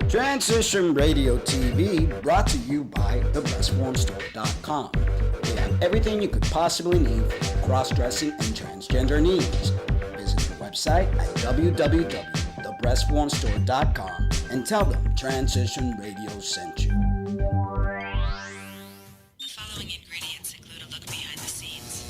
Transition Radio TV brought to you by thebreastformstore.com. They have everything you could possibly need for cross-dressing and transgender needs. Visit the website at www.thebreastformstore.com and tell them Transition Radio sent you. The following ingredients include a look behind the scenes.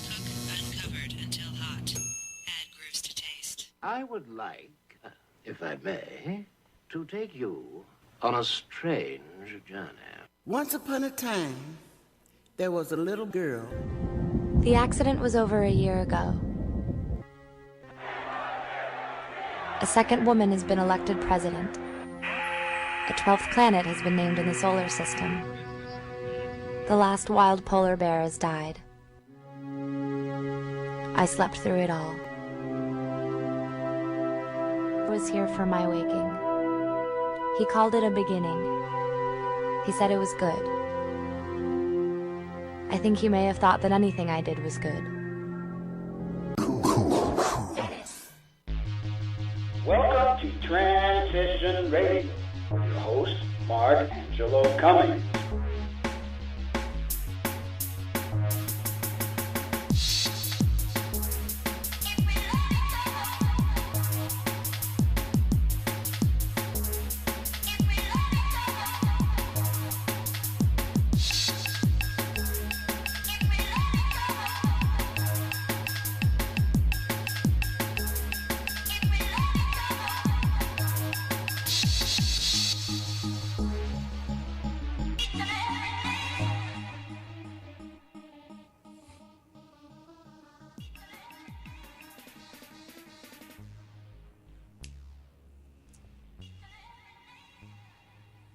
Cook uncovered until hot. Add grooves to taste. I would like, if I may, to take you on a strange journey. Once upon a time, there was a little girl. The accident was over a year ago. A second woman has been elected president. A 12th planet has been named in the solar system. The last wild polar bear has died. I slept through it all. I was here for my waking. He called it a beginning. He said it was good. I think he may have thought that anything I did was good. Welcome to Transition Radio with your host, Mark Angelo Cummings.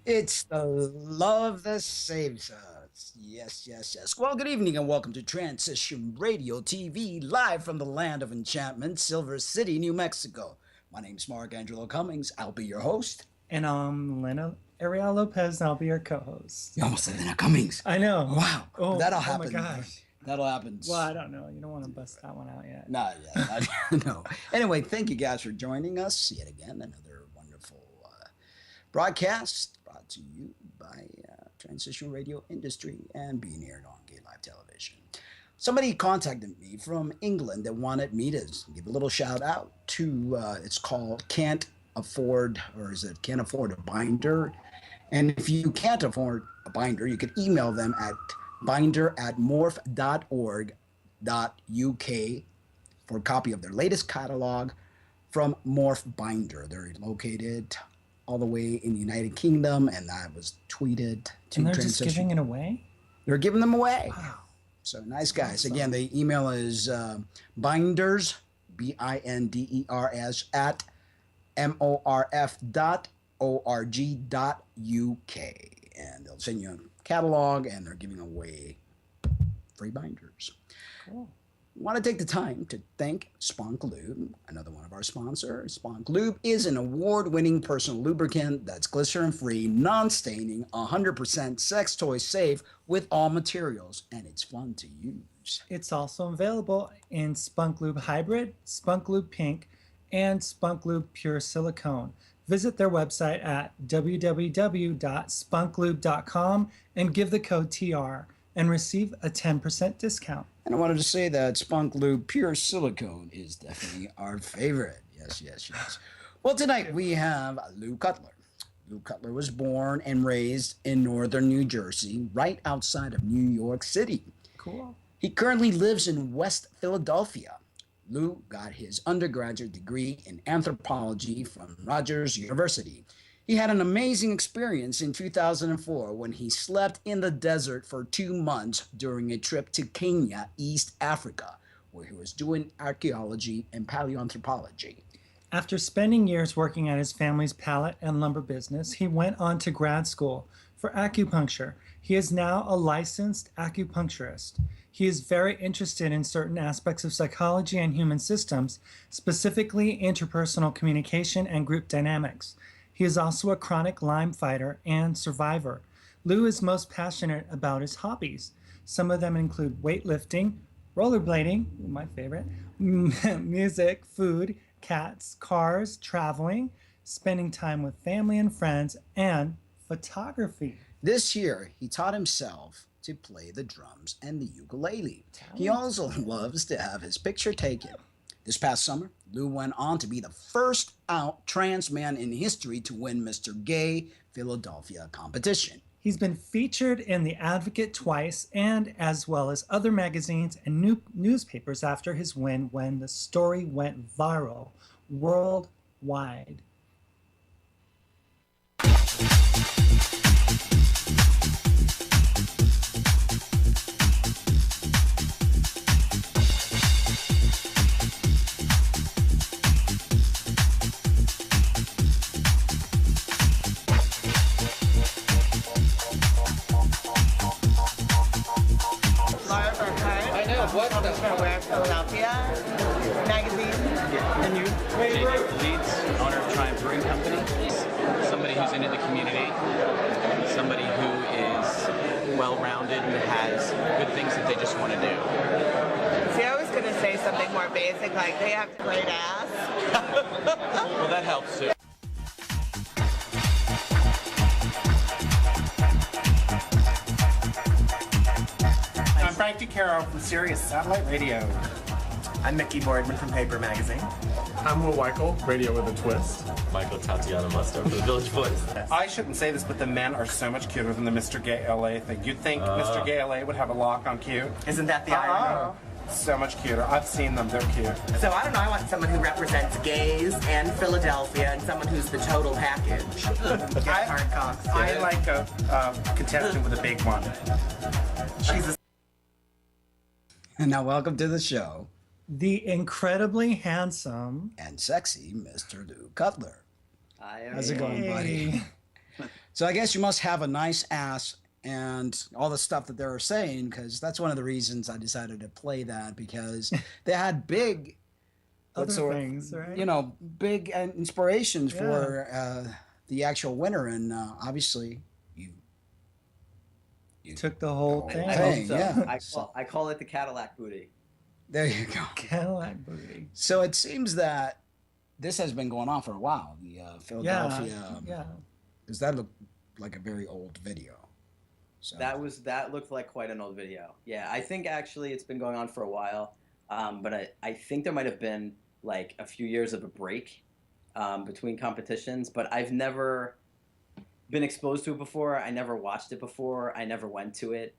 It's the love that saves us. Yes, yes, yes. Well, good evening and welcome to Transition Radio TV, live from the land of enchantment, Silver City, New Mexico. My name's Mark Angelo Cummings. I'll be your host. And I'm Lena Ariel Lopez, and I'll be your co-host. You almost said Lena Cummings. I know. Wow. Oh, that'll happen. Oh my gosh. That'll happen. Well, I don't know. You don't want to bust that one out yet. Not yet. No. Anyway, thank you guys for joining us yet again. Another wonderful broadcast brought to you by Transition Radio Industry and being aired on Gay Live Television. Somebody contacted me from England that wanted me to give a little shout out to, it's called Can't Afford a Binder. And if you can't afford a binder, you can email them at binder@morph.org.uk for a copy of their latest catalog from Morph Binder. They're located all the way in the United Kingdom, and that was tweeted to And they're Transition. just giving it away? They're giving them away. Wow. So nice guys. Again, the email is binders, BINDERS, at morf.org.uk. And they'll send you a catalog, and they're giving away free binders. Cool. I want to take the time to thank Spunk Lube, another one of our sponsors. Spunk Lube is an award-winning personal lubricant that's glycerin-free, non-staining, 100% sex toy safe with all materials, and it's fun to use. It's also available in Spunk Lube Hybrid, Spunk Lube Pink, and Spunk Lube Pure Silicone. Visit their website at www.spunklube.com and give the code TR and receive a 10% discount. And I wanted to say that Spunk Lube Pure Silicone is definitely our favorite. Yes, yes, yes. Well, tonight we have LOU CUTLER. LOU CUTLER was born and raised in northern New Jersey, right outside of New York City. Cool. He currently lives in West Philadelphia. LOU got his undergraduate degree in anthropology from Rogers University. He had an amazing experience in 2004 when he slept in the desert for 2 months during a trip to Kenya, East Africa, where he was doing archaeology and paleoanthropology. After spending years working at his family's pallet and lumber business, he went on to grad school for acupuncture. He is now a licensed acupuncturist. He is very interested in certain aspects of psychology and human systems, specifically interpersonal communication and group dynamics. He is also a chronic Lyme fighter and survivor. LOU is most passionate about his hobbies. Some of them include weightlifting, rollerblading, my favorite, music, food, cats, cars, traveling, spending time with family and friends, and photography. This year, he taught himself to play the drums and the ukulele. He also loves to have his picture taken. This past summer, Lou went on to be the first out trans man in history to win Mr. Gay Philadelphia competition. He's been featured in The Advocate twice, and as well as other magazines and newspapers after his win when the story went viral worldwide. Philadelphia magazine. And you? JJ Leeds, owner of Triumph Brewing Company. Somebody who's into the community. Somebody who is well-rounded and has good things that they just want to do. See, I was going to say something more basic, like they have great ass. Well, that helps too. I'm Frank DeCaro from Sirius Satellite Radio. I'm Mickey Boardman from Paper Magazine. I'm Will Weichel, Radio with a Twist. Michael Tatiana Musto for the Village Voice. I shouldn't say this, but the men are so much cuter than the Mr. Gay LA thing. You'd think Mr. Gay LA would have a lock on cute. Isn't that the irony? So much cuter. I've seen them. They're cute. So I don't know. I want someone who represents gays and Philadelphia and someone who's the total package. I like a contestant with a big one. She's a... And now welcome to the show, the incredibly handsome and sexy Mr. Lou Cutler. How's it going, Hey. buddy? So I guess you must have a nice ass and all the stuff that they were saying, because that's one of the reasons I decided to play that, because they had big other things, right? You know, big inspirations for the actual winner, and obviously you took the whole thing. Yeah. I call it the Cadillac booty. There you go. Cadillac booty. So it seems that this has been going on for a while. The Philadelphia. Yeah. Does that look like a very old video? So. That looked like quite an old video. Yeah, I think actually it's been going on for a while, but I think there might have been like a few years of a break between competitions. But I've never been exposed to it before. I never watched it before. I never went to it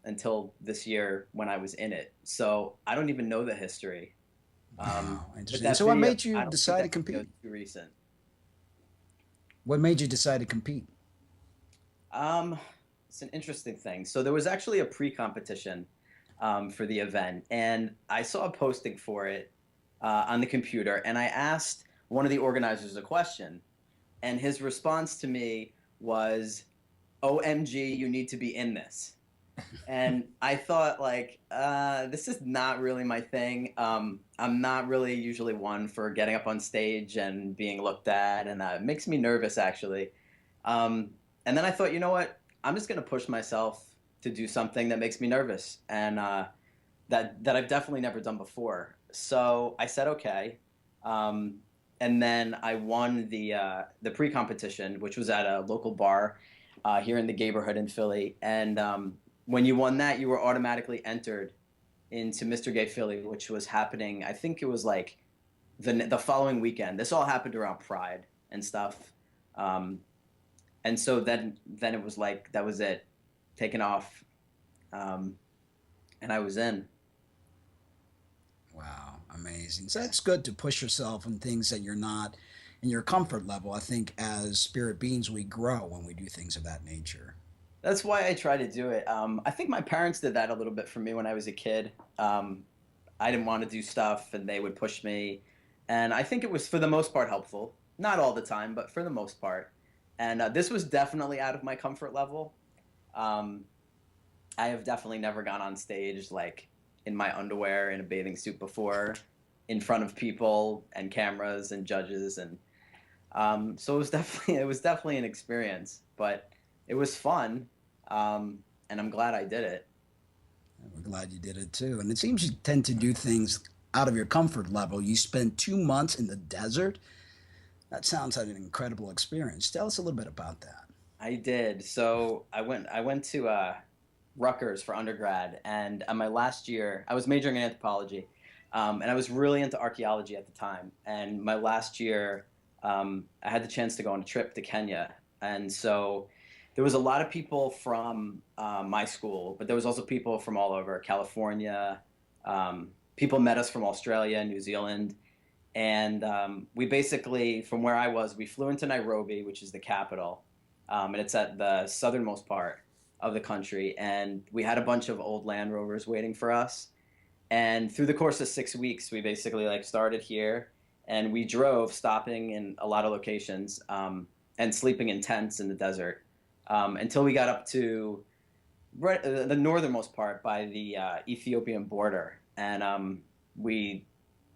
until this year when I was in it. So I don't even know the history. Interesting. So what made you decide to compete? Too recent. What made you decide to compete? It's an interesting thing. So there was actually a pre-competition for the event, and I saw a posting for it on the computer, and I asked one of the organizers a question, and his response to me was, "OMG, you need to be in this." And I thought, like, this is not really my thing. I'm not really usually one for getting up on stage and being looked at, and it makes me nervous, actually. And then I thought, you know what? I'm just going to push myself to do something that makes me nervous, and that I've definitely never done before. So I said, okay. And then I won the pre-competition, which was at a local bar here in the neighborhood in Philly. And when you won that, you were automatically entered into Mr. Gay Philly, which was happening, I think it was like the following weekend. This all happened around Pride and stuff. And so then it was like, that was it, taken off. And I was in. Wow, amazing. So it's good to push yourself in things that you're not in your comfort level. I think as spirit beings, we grow when we do things of that nature. That's why I try to do it. I think my parents did that a little bit for me when I was a kid. I didn't want to do stuff, and they would push me. And I think it was, for the most part, helpful. Not all the time, but for the most part. And this was definitely out of my comfort level. I have definitely never gone on stage, like, in my underwear in a bathing suit before, in front of people and cameras and judges. And so it was definitely an experience. But it was fun, and I'm glad I did it. We're glad you did it, too. And it seems you tend to do things out of your comfort level. You spent 2 months in the desert. That sounds like an incredible experience. Tell us a little bit about that. I did. So I went to Rutgers for undergrad, and my last year, I was majoring in anthropology, and I was really into archaeology at the time. And my last year, I had the chance to go on a trip to Kenya, and so there was a lot of people from my school, but there was also people from all over California. People met us from Australia, New Zealand, and we basically, from where I was, we flew into Nairobi, which is the capital, and it's at the southernmost part of the country. And we had a bunch of old Land Rovers waiting for us. And through the course of 6 weeks, we basically like started here, and we drove, stopping in a lot of locations, and sleeping in tents in the desert, until we got up to the northernmost part by the Ethiopian border. And we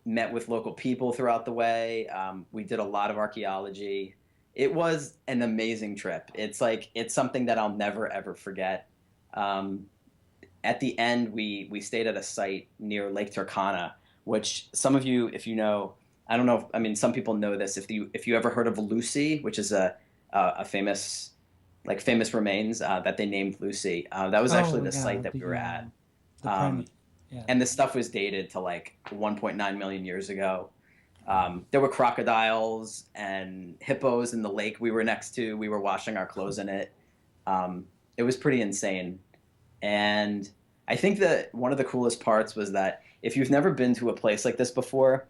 met with local people throughout the way. We did a lot of archaeology. It was an amazing trip. It's something that I'll never ever forget. At the end, we stayed at a site near Lake Turkana, which some of you, if you know, I don't know. I mean, some people know this. If you ever heard of Lucy, which is a famous remains that they named Lucy. That was actually the site that we were at. Yeah. And this stuff was dated to like 1.9 million years ago. There were crocodiles and hippos in the lake we were next to. We were washing our clothes in it. It was pretty insane. And I think that one of the coolest parts was that if you've never been to a place like this before,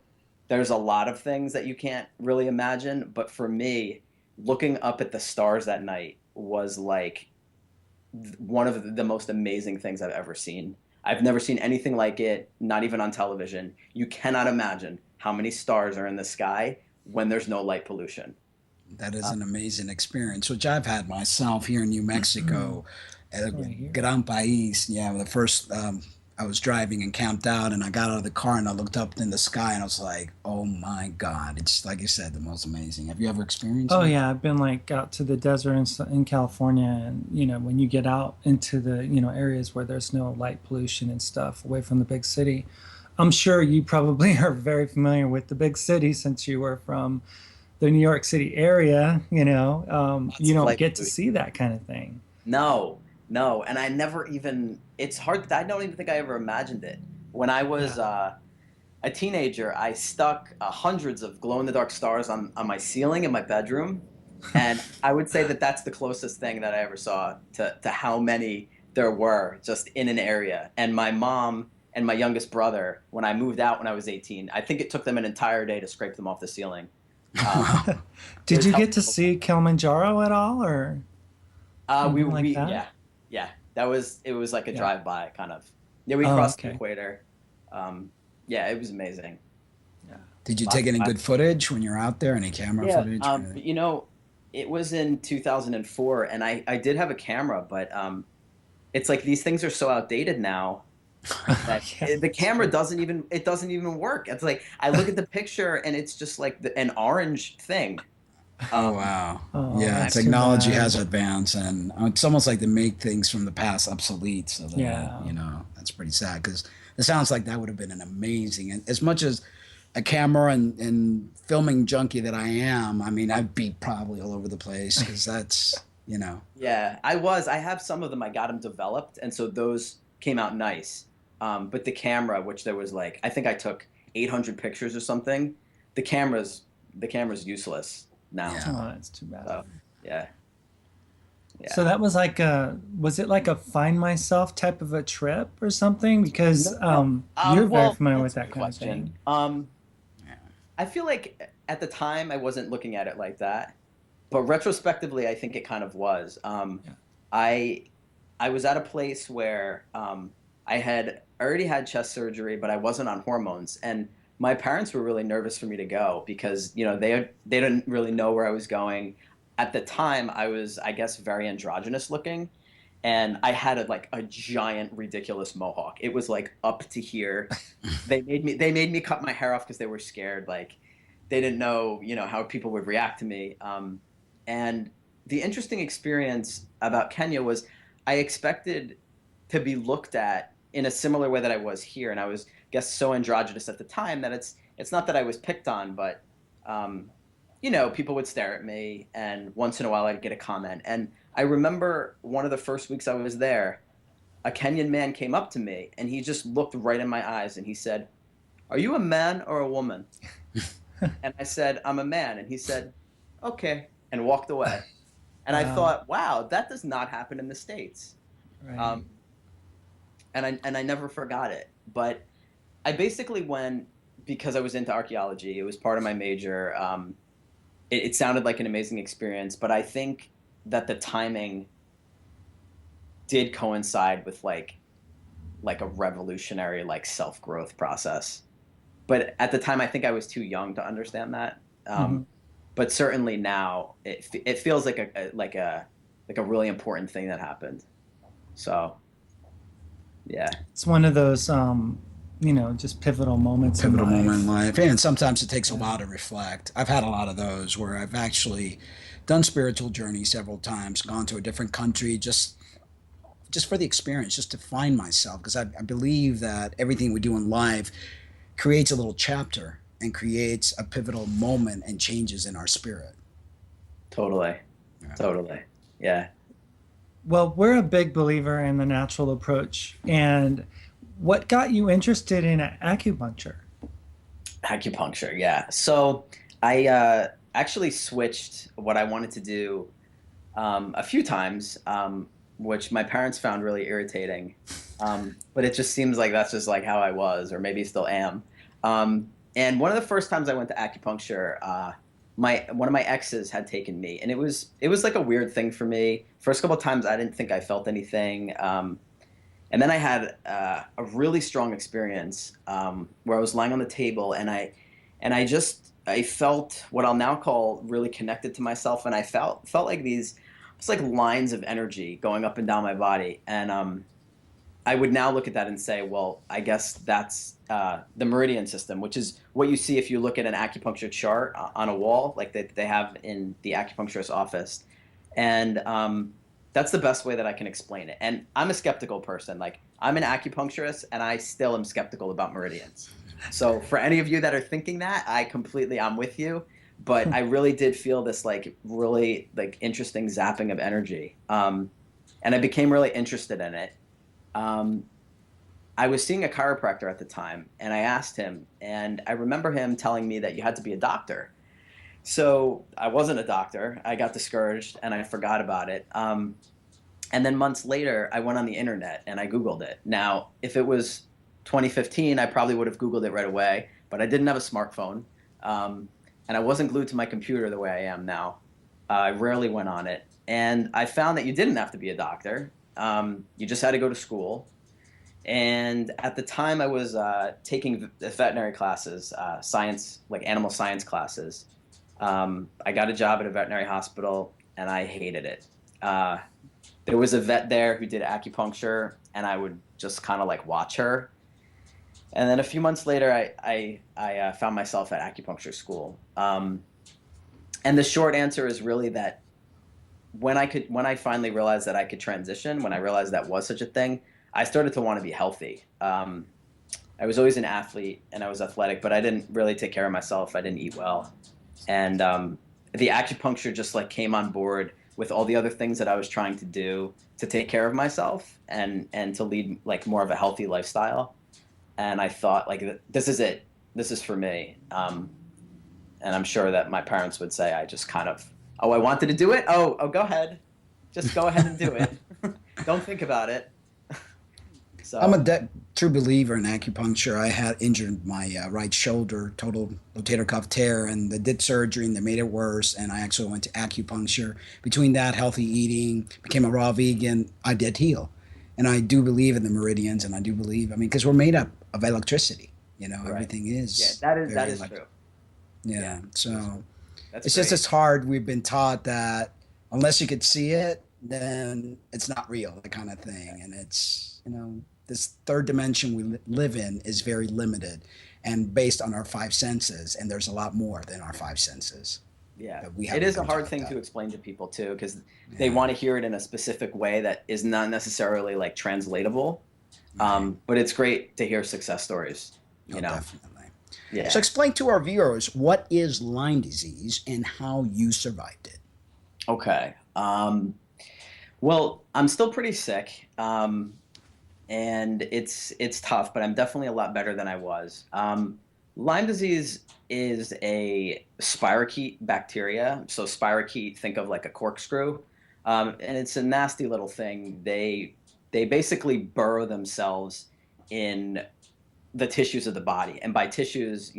there's a lot of things that you can't really imagine. But for me, looking up at the stars that night was like one of the most amazing things I've ever seen. I've never seen anything like it, not even on television. You cannot imagine how many stars are in the sky when there's no light pollution. That is an amazing experience, which I've had myself here in New Mexico at Gran País. Yeah, the first I was driving and camped out, and I got out of the car and I looked up in the sky and I was like, "Oh my God!" It's like you said, the most amazing. Have you ever experienced? Oh it? yeah, I've been like out to the desert in California, and when you get out into the areas where there's no light pollution and stuff, away from the big city. I'm sure you probably are very familiar with the big city since you were from the New York City area. You don't get to see that kind of thing. No, and I never even. It's hard. I don't even think I ever imagined it. When I was a teenager, I stuck hundreds of glow-in-the-dark stars on my ceiling in my bedroom, and I would say that that's the closest thing that I ever saw to how many there were just in an area. And my mom and my youngest brother, when I moved out when I was 18, I think it took them an entire day to scrape them off the ceiling. Did you get to see Kilimanjaro at all, or like that? Yeah. It was like a drive-by kind of. Yeah, we crossed the equator. Yeah, it was amazing. Yeah. Did you take any good footage when you're out there? Any camera footage? It was in 2004, and I did have a camera, but it's like these things are so outdated now that the camera doesn't even work. It's like I look at the picture and it's just like an orange thing. Oh wow! Yeah, technology has advanced, and it's almost like they make things from the past obsolete. So that, that's pretty sad, because it sounds like that would have been an amazing. And as much as a camera and filming junkie that I am, I mean, I'd be probably all over the place, because that's Yeah, I have some of them. I got them developed, and so those came out nice. But the camera, which there was like, I think I took 800 pictures or something. The camera's useless now. Yeah. Oh, that's too bad. So, yeah. So that was like was it like a find myself type of a trip or something? Because you're very familiar with that kind of thing. I feel like at the time I wasn't looking at it like that, but retrospectively I think it kind of was. I was at a place where I had already had chest surgery, but I wasn't on hormones, and my parents were really nervous for me to go because they didn't really know where I was going. At the time, I was, I guess, very androgynous looking, and I had a giant, ridiculous mohawk. It was like up to here. They made me cut my hair off because they were scared. Like they didn't know how people would react to me. And the interesting experience about Kenya was I expected to be looked at in a similar way that I was here, and I was, I guess, so androgynous at the time that it's not that I was picked on, but people would stare at me, and once in a while I'd get a comment. And I remember one of the first weeks I was there, a Kenyan man came up to me and he just looked right in my eyes and he said, "Are you a man or a woman?" And I said, "I'm a man." And he said, "Okay," and walked away. And I thought, wow, that does not happen in the States. Right. And I never forgot it. But I basically went because I was into archaeology. It was part of my major. It sounded like an amazing experience, but I think that the timing did coincide with like a revolutionary like self-growth process. But at the time, I think I was too young to understand that. But certainly now, it feels like a really important thing that happened. So, yeah, it's one of those just pivotal moments. Pivotal moment in life, and sometimes it takes a while to reflect. I've had a lot of those where I've actually done spiritual journeys several times, gone to a different country just for the experience, just to find myself, because I believe that everything we do in life creates a little chapter and creates a pivotal moment and changes in our spirit. Totally. Yeah. Well, we're a big believer in the natural approach. And what got you interested in acupuncture? Acupuncture, yeah. So I actually switched what I wanted to do a few times, which my parents found really irritating. But it just seems like that's just like how I was, or maybe still am. And one of the first times I went to acupuncture, one of my exes had taken me, and it was like a weird thing for me. First couple of times I didn't think I felt anything, and then I had a really strong experience where I was lying on the table, and I felt what I'll now call really connected to myself, and I felt like these, it's like lines of energy going up and down my body, and I would now look at that and say, well, I guess that's the meridian system, which is what you see if you look at an acupuncture chart on a wall, like they have in the acupuncturist's office. And that's the best way that I can explain it. And I'm a skeptical person. Like, I'm an acupuncturist, and I still am skeptical about meridians. So for any of you that are thinking that, I'm with you. But I really did feel this like really like interesting zapping of energy. And I became really interested in it. I was seeing a chiropractor at the time, and I asked him, and I remember him telling me that you had to be a doctor. So I wasn't a doctor. I got discouraged, and I forgot about it. And then months later, I went on the internet, and I Googled it. Now, if it was 2015, I probably would have Googled it right away, but I didn't have a smartphone, and I wasn't glued to my computer the way I am now. I rarely went on it, and I found that you didn't have to be a doctor. You just had to go to school. And at the time I was taking veterinary classes, science, like animal science classes. I got a job at a veterinary hospital, and I hated it. There was a vet there who did acupuncture, and I would just kind of like watch her. And then a few months later, I found myself at acupuncture school. And the short answer is really that when I finally realized that I could transition, when I realized that was such a thing, I started to want to be healthy. I was always an athlete, and I was athletic, but I didn't really take care of myself. I didn't eat well. And the acupuncture just like came on board with all the other things that I was trying to do to take care of myself and to lead like more of a healthy lifestyle. And I thought, like, this is it. This is for me. And I'm sure that my parents would say I just kind of, I wanted to do it? Oh, go ahead. Just go ahead and do it. Don't think about it. So I'm a true believer in acupuncture. I had injured my right shoulder, total rotator cuff tear, and they did surgery and they made it worse. And I actually went to acupuncture. Between that, healthy eating, became a raw vegan, I did heal. And I do believe in the meridians, and I do believe, because we're made up of electricity. Right. Everything is. Yeah, that is true. Yeah. So that's it's great. just as hard. We've been taught that unless you could see it, then it's not real, that kind of thing. And it's, this third dimension we live in is very limited and based on our five senses. And there's a lot more than our five senses. Yeah, it is a hard thing to explain to people too, because they want to hear it in a specific way that is not necessarily like translatable. But it's great to hear success stories. Definitely. Yeah. So explain to our viewers what is Lyme disease and how you survived it. Okay. Well, I'm still pretty sick, and it's tough, but I'm definitely a lot better than I was. Lyme disease is a spirochete bacteria. So spirochete, think of like a corkscrew, and it's a nasty little thing. They basically burrow themselves in the tissues of the body, and by tissues,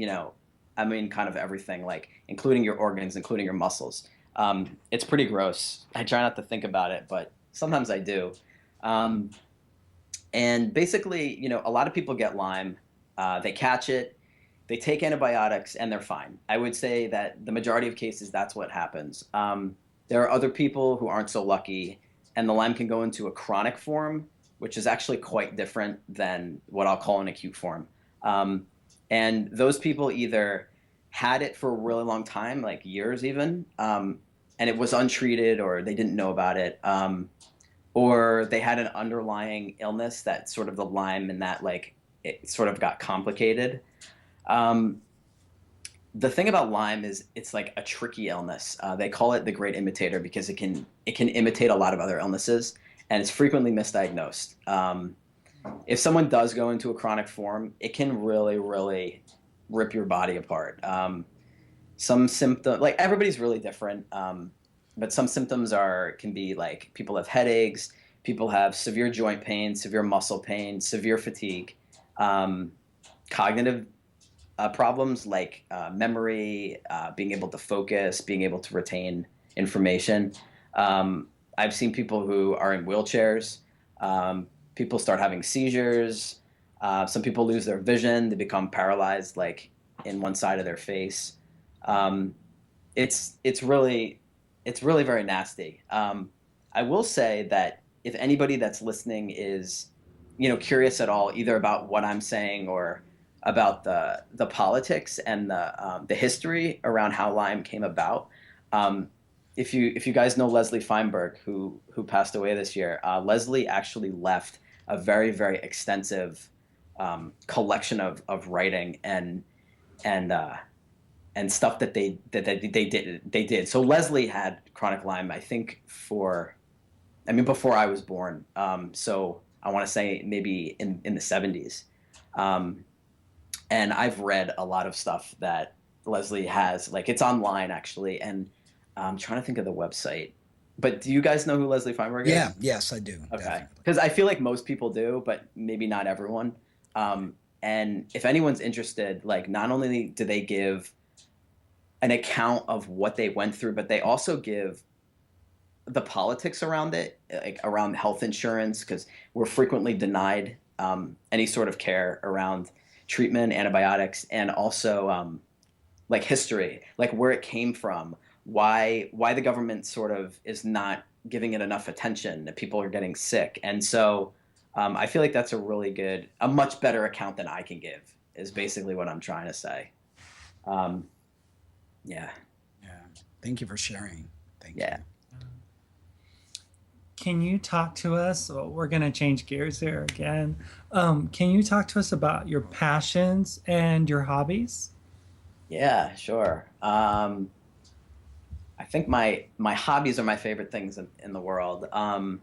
I mean kind of everything, like including your organs, including your muscles. It's pretty gross. I try not to think about it, but sometimes I do. Um, and basically, a lot of people get Lyme. They catch it, they take antibiotics, and they're fine. I would say that the majority of cases, that's what happens. There are other people who aren't so lucky, and the Lyme can go into a chronic form, which is actually quite different than what I'll call an acute form. And those people either had it for a really long time, like years even, and it was untreated, or they didn't know about it, or they had an underlying illness that sort of the Lyme and that like it sort of got complicated. The thing about Lyme is it's like a tricky illness. They call it the great imitator because it can imitate a lot of other illnesses, and it's frequently misdiagnosed. If someone does go into a chronic form, it can really, really rip your body apart. Some symptoms, like everybody's really different, but some symptoms can be like people have headaches, people have severe joint pain, severe muscle pain, severe fatigue, cognitive problems like memory, being able to focus, being able to retain information. I've seen people who are in wheelchairs. People start having seizures. Some people lose their vision. They become paralyzed, like in one side of their face. It's really very nasty. I will say that if anybody that's listening is, curious at all, either about what I'm saying or about the politics and the history around how Lyme came about. If you guys know Leslie Feinberg, who passed away this year, Leslie actually left a very, very extensive collection of writing and stuff that they did. So Leslie had chronic Lyme, I think before I was born. So I want to say maybe in the 70s. And I've read a lot of stuff that Leslie has, like it's online actually, and I'm trying to think of the website. But do you guys know who Leslie Feinberg is? Yeah, yes, I do. Okay, because I feel like most people do, but maybe not everyone. And if anyone's interested, like not only do they give an account of what they went through, but they also give the politics around it, like around health insurance, because we're frequently denied any sort of care around treatment, antibiotics, and also like history, like where it came from, why the government sort of is not giving it enough attention, that people are getting sick. And so I feel like that's a much better account than I can give, is basically what I'm trying to say. Yeah. Thank you for sharing. Thank you. Can you talk to us? Well, we're going to change gears here again. Can you talk to us about your passions and your hobbies? Yeah, sure. I think my hobbies are my favorite things in the world. I'm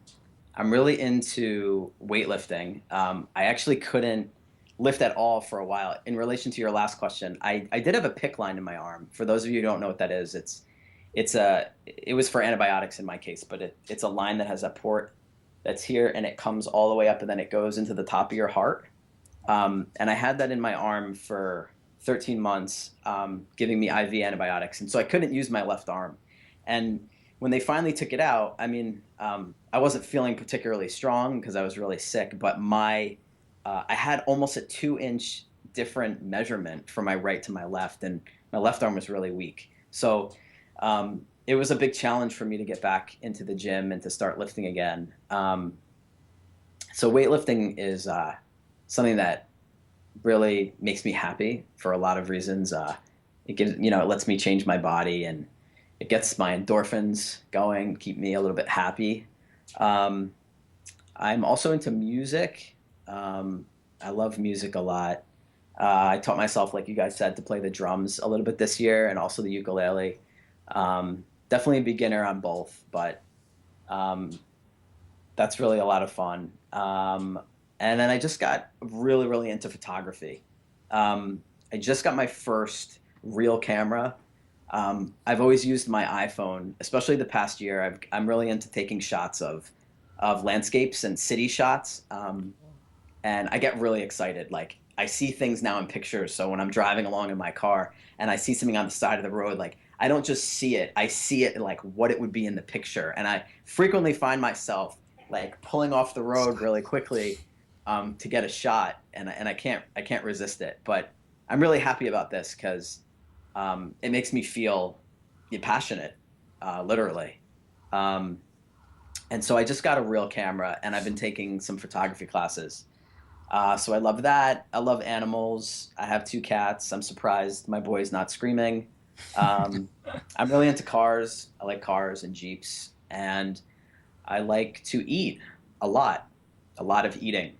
really into weightlifting. I actually couldn't lift at all for a while. In relation to your last question, I did have a PICC line in my arm. For those of you who don't know what that is, it was for antibiotics in my case, but it's a line that has a port that's here, and it comes all the way up, and then it goes into the top of your heart. And I had that in my arm for 13 months, giving me IV antibiotics, and so I couldn't use my left arm. And when they finally took it out, I wasn't feeling particularly strong because I was really sick, but I had almost a 2-inch different measurement from my right to my left, and my left arm was really weak. So it was a big challenge for me to get back into the gym and to start lifting again. So weightlifting is something that really makes me happy for a lot of reasons. It lets me change my body, and it gets my endorphins going, keep me a little bit happy. I'm also into music. I love music a lot. I taught myself, like you guys said, to play the drums a little bit this year and also the ukulele. Definitely a beginner on both, but um, that's really a lot of fun. And then I just got really, really into photography. I just got my first real camera. I've always used my iPhone, especially the past year. I'm really into taking shots of landscapes and city shots. And I get really excited. Like I see things now in pictures. So when I'm driving along in my car and I see something on the side of the road, like I don't just see it, I see it like what it would be in the picture. And I frequently find myself like pulling off the road really quickly to get a shot, and I can't resist it. But I'm really happy about this because it makes me feel passionate, literally. Um, and so I just got a real camera, and I've been taking some photography classes. So I love that. I love animals. I have 2 cats. I'm surprised my boy's not screaming. Um, I'm really into cars. I like cars and Jeeps. And I like to eat a lot of eating.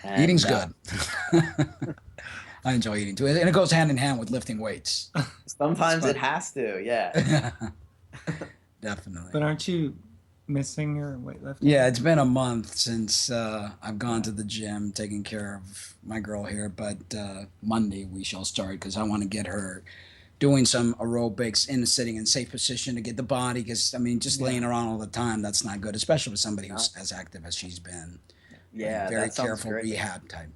And, Eating's good. I enjoy eating too. And it goes hand in hand with lifting weights. Sometimes it has to, yeah. Definitely. But aren't you missing your weightlifting? Yeah, it's been a month since I've gone to the gym, taking care of my girl here. But Monday we shall start because I want to get her doing some aerobics in a sitting in safe position to get the body. Because I mean, just laying around all the time, that's not good, especially with somebody who's as active as she's been. Yeah, very that sounds careful great. rehab type.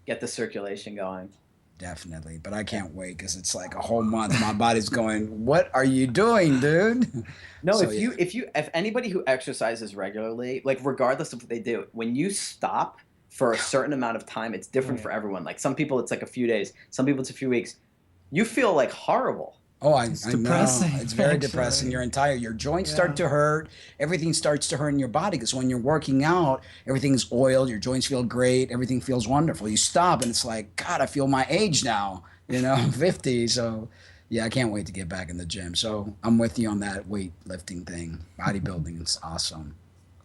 Get the circulation going. Definitely, but I can't wait because it's like a whole month. My body's going, "What are you doing, dude?" No, So, if anybody who exercises regularly, like regardless of what they do, when you stop for a certain amount of time, it's different for everyone. Like some people it's like a few days, some people it's a few weeks. You feel like horrible. Oh, I know. depressing, It's very actually. depressing. Your joints start to hurt. Everything starts to hurt in your body because when you're working out, everything's oiled. Your joints feel great. Everything feels wonderful. You stop and it's like, God, I feel my age now. I'm 50. So, yeah, I can't wait to get back in the gym. So I'm with you on that weightlifting thing. Bodybuilding is awesome.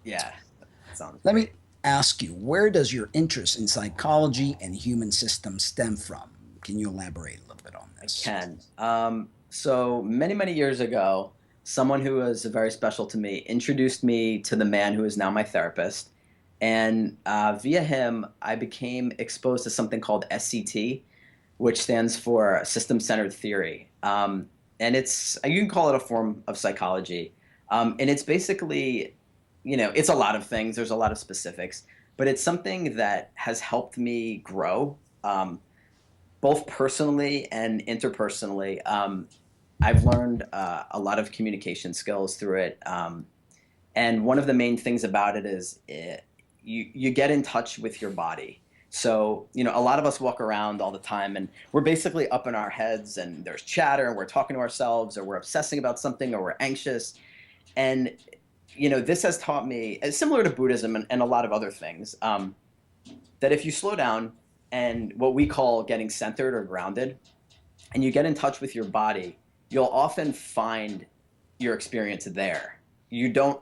Yeah, that sounds Let great. me ask you, where does your interest in psychology and human systems stem from? Can you elaborate a little bit on this? Can. So many years ago, someone who was very special to me introduced me to the man who is now my therapist. And via him, I became exposed to something called SCT, which stands for System Centered Theory. And you can call it a form of psychology. And it's basically, it's a lot of things. There's a lot of specifics. But it's something that has helped me grow, both personally and interpersonally. I've learned a lot of communication skills through it. And one of the main things about it is you get in touch with your body. So, a lot of us walk around all the time and we're basically up in our heads and there's chatter and we're talking to ourselves or we're obsessing about something or we're anxious. And, this has taught me, similar to Buddhism and a lot of other things, that if you slow down and what we call getting centered or grounded and you get in touch with your body, you'll often find your experience there. You don't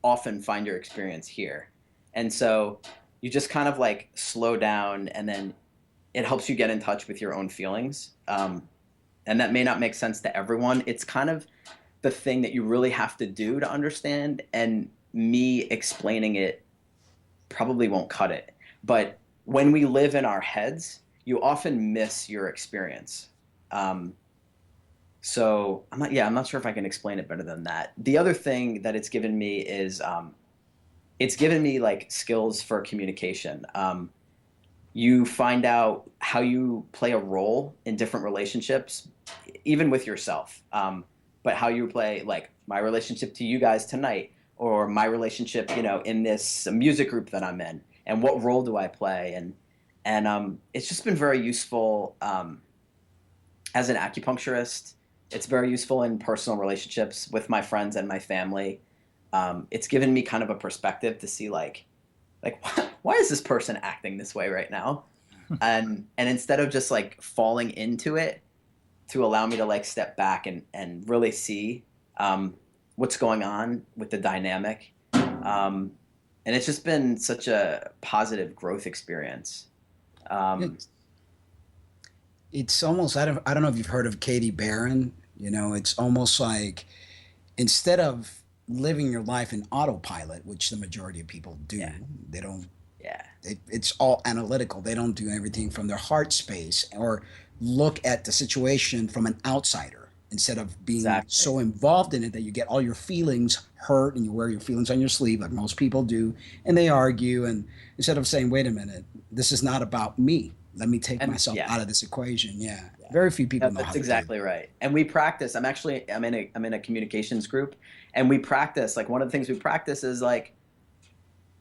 often find your experience here. And so you just kind of like slow down and then it helps you get in touch with your own feelings. And that may not make sense to everyone. It's kind of the thing that you really have to do to understand. And me explaining it probably won't cut it. But when we live in our heads, you often miss your experience. So I'm not sure if I can explain it better than that. The other thing that it's given me is it's given me like skills for communication. You find out how you play a role in different relationships, even with yourself. But how you play like my relationship to you guys tonight, or my relationship, in this music group that I'm in, and what role do I play? And it's just been very useful as an acupuncturist. It's very useful in personal relationships with my friends and my family. It's given me kind of a perspective to see like why is this person acting this way right now? And instead of just like falling into it, to allow me to like step back and really see what's going on with the dynamic. And it's just been such a positive growth experience. It's almost I don't know if you've heard of Katie Barron. You know, it's almost like instead of living your life in autopilot, which the majority of people do, Yeah. they don't. Yeah. It's all analytical. They don't do everything from their heart space or look at the situation from an outsider instead of being Exactly. so involved in it that you get all your feelings hurt and you wear your feelings on your sleeve like most people do, and they argue, and instead of saying, wait a minute, this is not about me, let me take And myself yeah. out of this equation. Yeah, very few people No, know how that's to do exactly right. And we practice. I'm in a communications group, and we practice. Like one of the things we practice is like,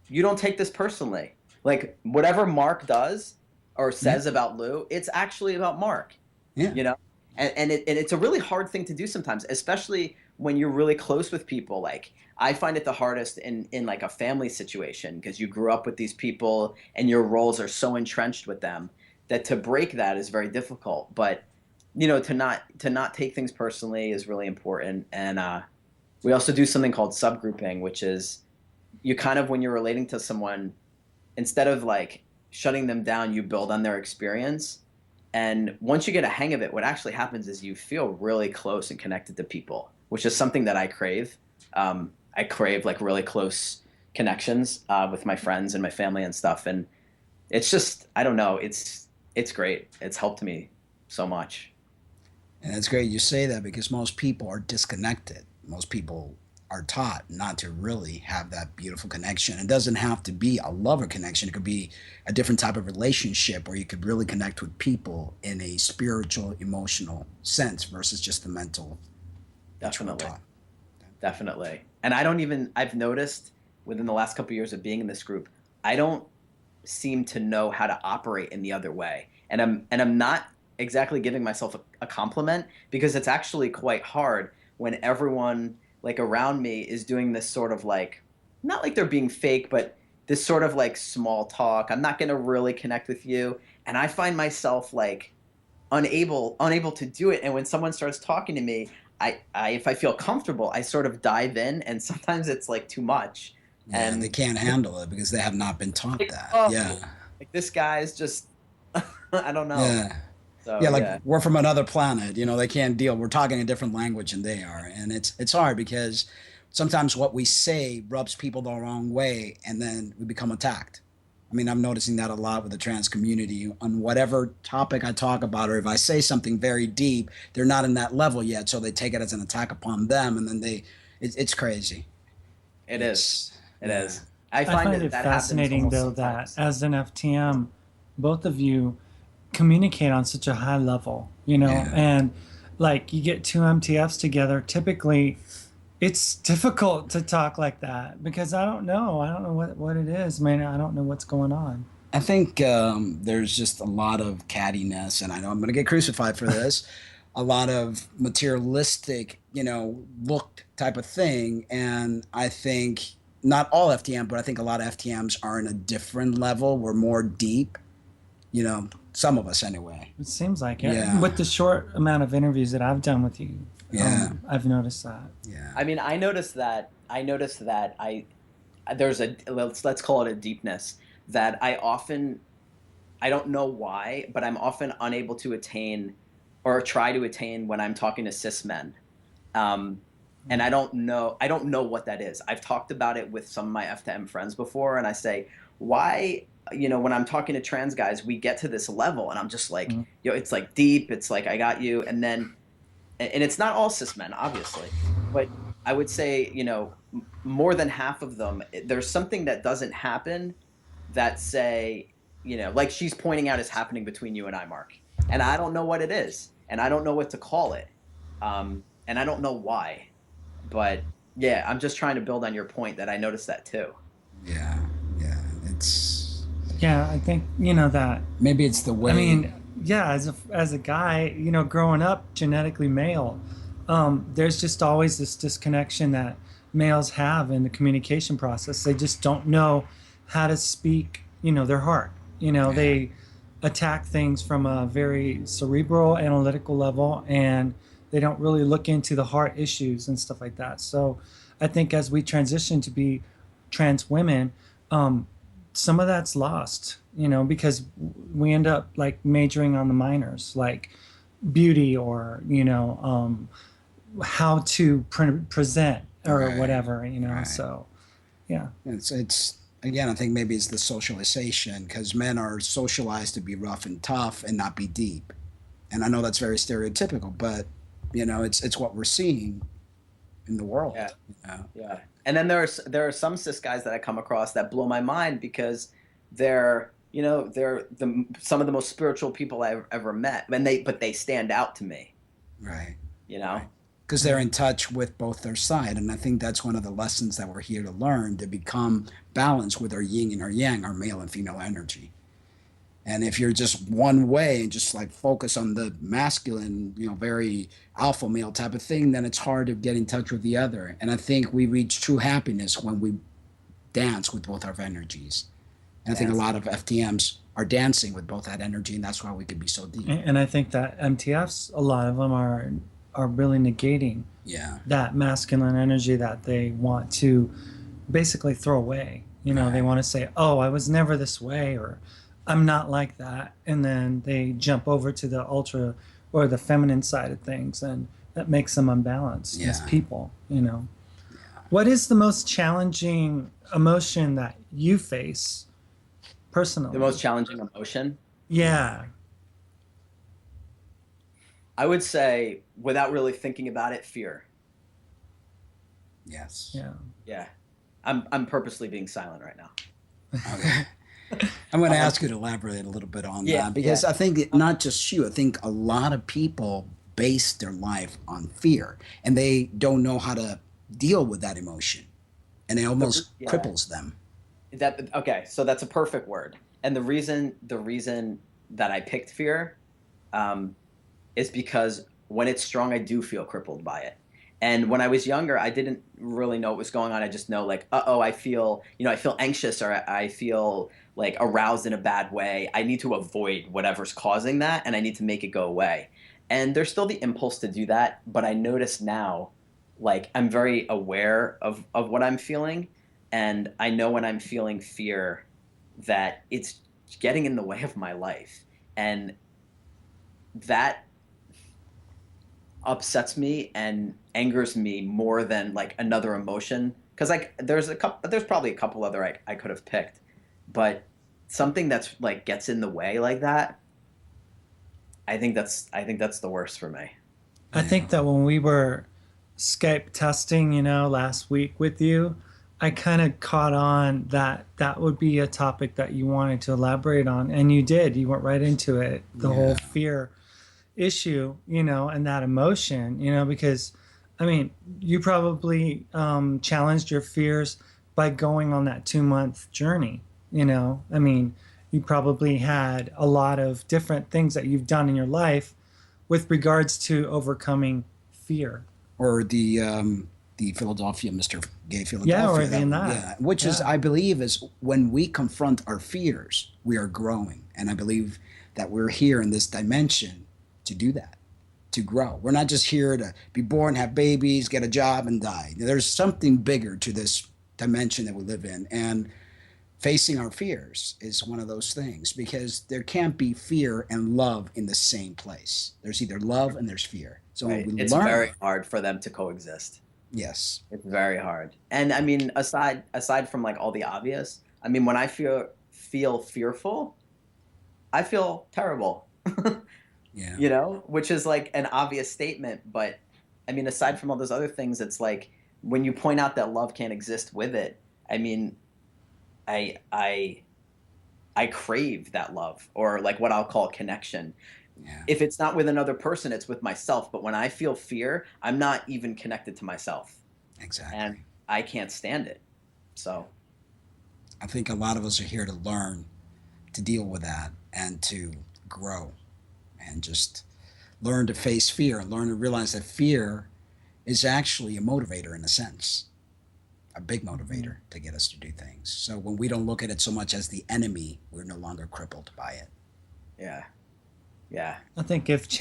you don't take this personally. Like whatever Mark does or says about Lou, it's actually about Mark. Yeah. You know, and it's a really hard thing to do sometimes, especially when you're really close with people. Like I find it the hardest in like a family situation because you grew up with these people and your roles are so entrenched with them that to break that is very difficult. But you know, to not take things personally is really important. And we also do something called subgrouping, which is you kind of when you're relating to someone, instead of like shutting them down, you build on their experience. And once you get a hang of it, what actually happens is you feel really close and connected to people, which is something that I crave. I crave like really close connections with my friends and my family and stuff. And it's just, I don't know, it's great. It's helped me so much. And it's great you say that because most people are disconnected. Most people are taught not to really have that beautiful connection. It doesn't have to be a lover connection. It could be a different type of relationship where you could really connect with people in a spiritual, emotional sense versus just the mental. Definitely. Definitely. And I've noticed within the last couple of years of being in this group, I don't seem to know how to operate in the other way. And I'm not exactly giving myself a compliment because it's actually quite hard when everyone like around me is doing this sort of like, not like they're being fake, but this sort of like small talk. I'm not going to really connect with you. And I find myself like unable to do it. And when someone starts talking to me, I if I feel comfortable, I sort of dive in, and sometimes it's like too much. Yeah, And they can't handle it because they have not been taught like, that. oh, Yeah. like this guy's just I don't know. Yeah. So Yeah, like yeah. we're from another planet. You know, they can't deal. We're talking a different language than they are, and it's hard because sometimes what we say rubs people the wrong way, and then we become attacked. I mean, I'm noticing that a lot with the trans community on whatever topic I talk about, or if I say something very deep, they're not in that level yet, so they take it as an attack upon them, and then it's crazy. It is. It yeah. is. I I find it that fascinating happens though almost that sometimes. as an FTM, both of you communicate on such a high level, you know, Yeah. and like you get two MTFs together, typically it's difficult to talk like that because I don't know. I don't know what it is. I mean, I don't know what's going on. I think there's just a lot of cattiness, and I know I'm going to get crucified for this. A lot of materialistic, you know, look type of thing, and I think not all FTM, but I think a lot of FTMs are in a different level. We're more deep, you know, some of us anyway. It seems like it. Yeah. With the short amount of interviews that I've done with you, Yeah. I've noticed that. Yeah. I mean, I noticed that there's a let's call it a deepness that I don't know why, but I'm often unable to attain or try to attain when I'm talking to cis men. And I don't know what that is. I've talked about it with some of my FTM friends before, and I say, why, you know, when I'm talking to trans guys, we get to this level, and I'm just like, yo, it's like deep. It's like, I got you. And then, and it's not all cis men, obviously, but I would say, you know, more than half of them, there's something that doesn't happen that say, you know, like she's pointing out is happening between you and I, Mark. And I don't know what it is, and I don't know what to call it. And I don't know why. But yeah, I'm just trying to build on your point that I noticed that too. Yeah. Yeah. It's Yeah, I think, you know, that. maybe it's the way. I mean, yeah, as a guy, you know, growing up genetically male, there's just always this disconnection that males have in the communication process. They just don't know how to speak, you know, their heart. You know, they attack things from a very cerebral, analytical level, and they don't really look into the heart issues and stuff like that. So I think as we transition to be trans women, some of that's lost, you know, because we end up like majoring on the minors, like beauty or, you know, how to present or whatever, you know. So yeah, it's again, I think maybe it's the socialization, because men are socialized to be rough and tough and not be deep. And I know that's very stereotypical, but you know, it's what we're seeing in the world. Yeah. You know? Yeah. And then there are some cis guys that I come across that blow my mind because they're, you know, they're some of the most spiritual people I've ever met, but they stand out to me. Right. You know, because they're in touch with both their side. And I think that's one of the lessons that we're here to learn, to become balanced with our yin and our yang, our male and female energy. And if you're just one way and just like focus on the masculine, you know, very alpha male type of thing, then it's hard to get in touch with the other. And I think we reach true happiness when we dance with both our energies. And I think a lot of FTMs are dancing with both that energy, and that's why we could be so deep. And I think that MTFs, a lot of them are really negating that masculine energy that they want to basically throw away. You know, they want to say, oh, I was never this way, or I'm not like that. And then they jump over to the ultra or the feminine side of things, and that makes them unbalanced as people, you know. What is the most challenging emotion that you face personally? the most challenging emotion? Yeah. I would say, without really thinking about it, fear. Yes. Yeah. Yeah. I'm purposely being silent right now. Okay. I'm going to ask you to elaborate a little bit on that, because I think not just you, I think a lot of people base their life on fear, and they don't know how to deal with that emotion, and it almost cripples them. So that's a perfect word. And the reason that I picked fear is because when it's strong, I do feel crippled by it. And when I was younger, I didn't really know what was going on. I just know, like, I feel anxious, or I feel like aroused in a bad way. I need to avoid whatever's causing that, and I need to make it go away. And there's still the impulse to do that, but I notice now, like, I'm very aware of what I'm feeling, and I know when I'm feeling fear that it's getting in the way of my life. And that upsets me and angers me more than like another emotion, because like there's probably a couple other I could have picked, but something that's like gets in the way like that, I think that's the worst for me. I think that when we were Skype testing, you know, last week with you, I kind of caught on that would be a topic that you wanted to elaborate on, and you did. You went right into it, the whole fear issue, you know, and that emotion, you know, because I mean, you probably challenged your fears by going on that 2-month journey, you know. I mean, you probably had a lot of different things that you've done in your life with regards to overcoming fear. Or the Philadelphia, Mr. Gay Philadelphia. Yeah, or even that. Yeah, which is, I believe, is when we confront our fears, we are growing. And I believe that we're here in this dimension to do that, to grow. We're not just here to be born, have babies, get a job, and die. There's something bigger to this dimension that we live in. And facing our fears is one of those things, because there can't be fear and love in the same place. There's either love and there's fear. So when we it's learn, very hard for them to coexist. Yes. It's very hard. And I mean, aside from like all the obvious, I mean, when I feel fearful, I feel terrible. Yeah. You know, which is like an obvious statement, but I mean, aside from all those other things, it's like when you point out that love can't exist with it, I mean, I crave that love, or like what I'll call connection. Yeah. If it's not with another person, it's with myself. But when I feel fear, I'm not even connected to myself. Exactly. And I can't stand it. So I think a lot of us are here to learn to deal with that and to grow and just learn to face fear and learn to realize that fear is actually a motivator in a sense, a big motivator to get us to do things. So when we don't look at it so much as the enemy, we're no longer crippled by it. Yeah. Yeah. I think if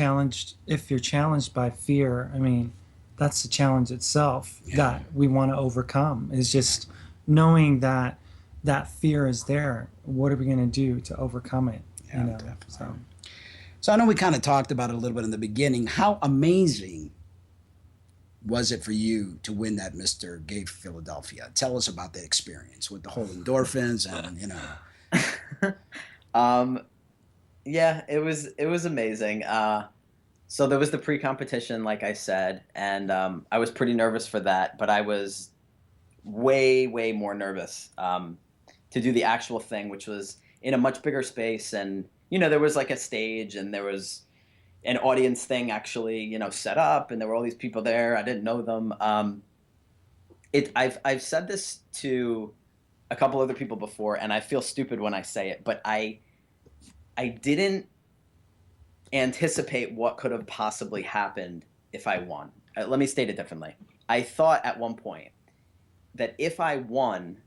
you're challenged by fear, I mean, that's the challenge itself that we want to overcome, is just knowing that that fear is there. What are we going to do to overcome it? Yeah, you know, definitely. So I know we kind of talked about it a little bit in the beginning. How amazing was it for you to win that Mr. Gay Philadelphia? Tell us about that experience with the whole endorphins and, you know. Yeah, it was amazing. So there was the pre-competition, like I said, and I was pretty nervous for that, but I was way more nervous to do the actual thing, which was in a much bigger space. And you know, there was like a stage, and there was an audience thing actually, you know, set up, and there were all these people there. I didn't know them. I've said this to a couple other people before, and I feel stupid when I say it, but I didn't anticipate what could have possibly happened if I won. Let me state it differently. I thought at one point that if I won,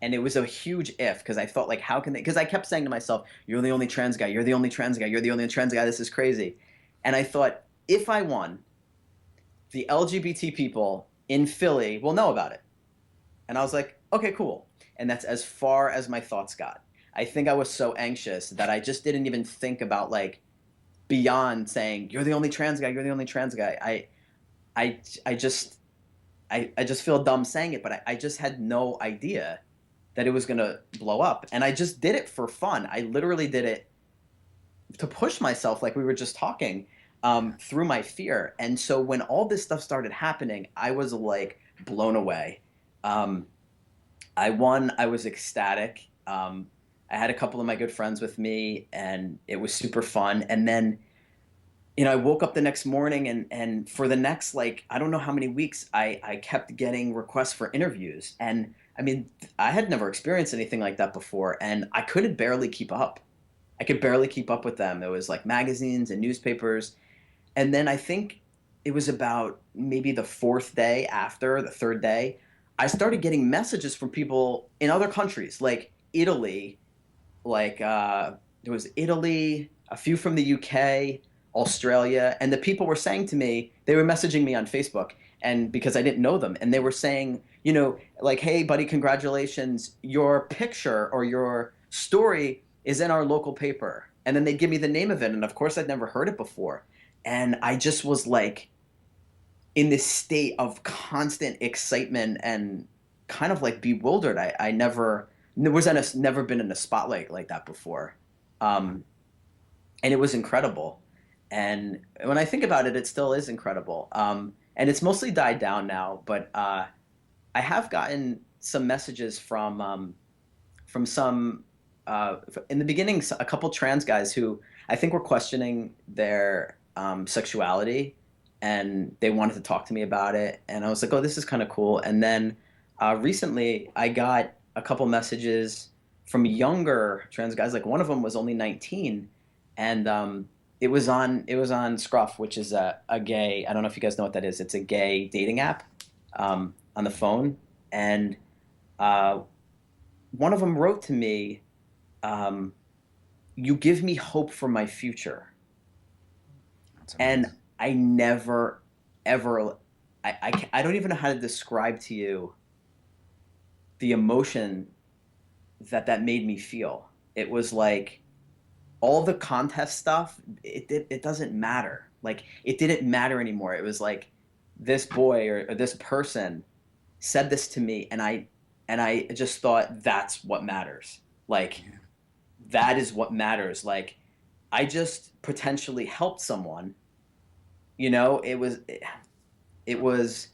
and it was a huge if, because I thought like, how can they, because I kept saying to myself, you're the only trans guy, you're the only trans guy, you're the only trans guy, this is crazy. And I thought, if I won, the LGBT people in Philly will know about it. And I was like, okay, cool. And that's as far as my thoughts got. I think I was so anxious that I just didn't even think about like beyond saying, you're the only trans guy, you're the only trans guy. I just feel dumb saying it, but I just had no idea that it was going to blow up. And I just did it for fun. I literally did it to push myself, like we were just talking, through my fear. And so when all this stuff started happening, I was like blown away. I won. I was ecstatic. I had a couple of my good friends with me, and it was super fun. And then, you know, I woke up the next morning, and for the next, like, I don't know how many weeks, I kept getting requests for interviews. And I mean, I had never experienced anything like that before, and I could barely keep up. I could barely keep up with them. It was like magazines and newspapers. And then I think it was about maybe the fourth day after, the third day, I started getting messages from people in other countries, like Italy, like there was Italy, a few from the UK, Australia, and the people were saying to me, they were messaging me on Facebook, and because I didn't know them, and they were saying, you know, like, hey, buddy, congratulations, your picture or your story is in our local paper. And then they give me the name of it, and of course I'd never heard it before. And I just was like in this state of constant excitement and kind of like bewildered. I never been in a spotlight like that before. And it was incredible. And when I think about it, it still is incredible. And it's mostly died down now, but I have gotten some messages from some, in the beginning, a couple trans guys who I think were questioning their sexuality, and they wanted to talk to me about it. And I was like, oh, this is kind of cool. And then recently I got a couple messages from younger trans guys. Like one of them was only 19, and it was on Scruff, which is a gay, I don't know if you guys know what that is. It's a gay dating app on the phone. And one of them wrote to me, you give me hope for my future. And I never, ever, I don't even know how to describe to you the emotion that made me feel. It was like all the contest stuff, it doesn't matter. Like, it didn't matter anymore. It was like this boy or this person said this to me, and I just thought, that's what matters. Like, that is what matters. Like, I just potentially helped someone. You know, it was,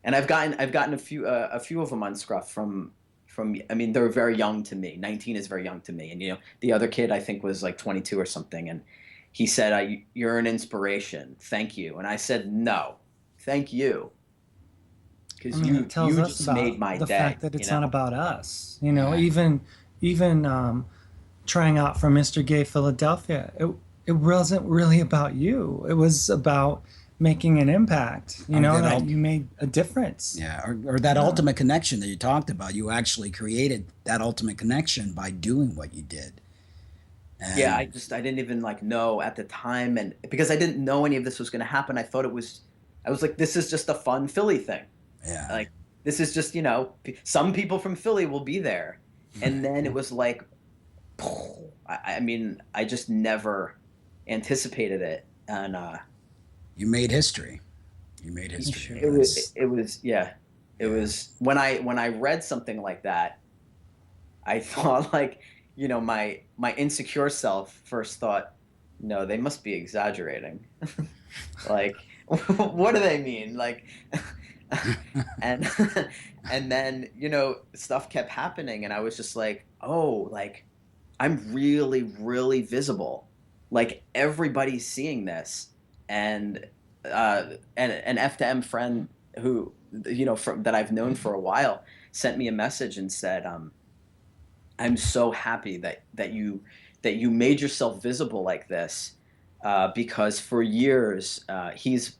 and I've gotten a few of them on Scruff from, I mean, they're very young to me. 19 is very young to me. And, you know, the other kid I think was like 22 or something. And he said, you're an inspiration. Thank you. And I said, no, thank you. Because you just made my day. The fact that it's you know? not about us, you know, even trying out for Mr. Gay Philadelphia, it wasn't really about you. It was about making an impact, you know, that you made a difference. Yeah, or that ultimate connection that you talked about. You actually created that ultimate connection by doing what you did. And yeah, I didn't even like know at the time, and because I didn't know any of this was going to happen, I was like, this is just a fun Philly thing. Yeah. Like, this is just, you know, some people from Philly will be there. And then it was like, I mean, I just never anticipated it. And you made history. You made history. It was yeah. It was when I read something like that, I thought like, my insecure self first thought, no, they must be exaggerating. Like, what do they mean? Like, and and then stuff kept happening, and I was just like, oh, like I'm really, really visible. Like everybody's seeing this, and an F to M friend who that I've known for a while sent me a message and said, I'm so happy that you made yourself visible like this, because for years he's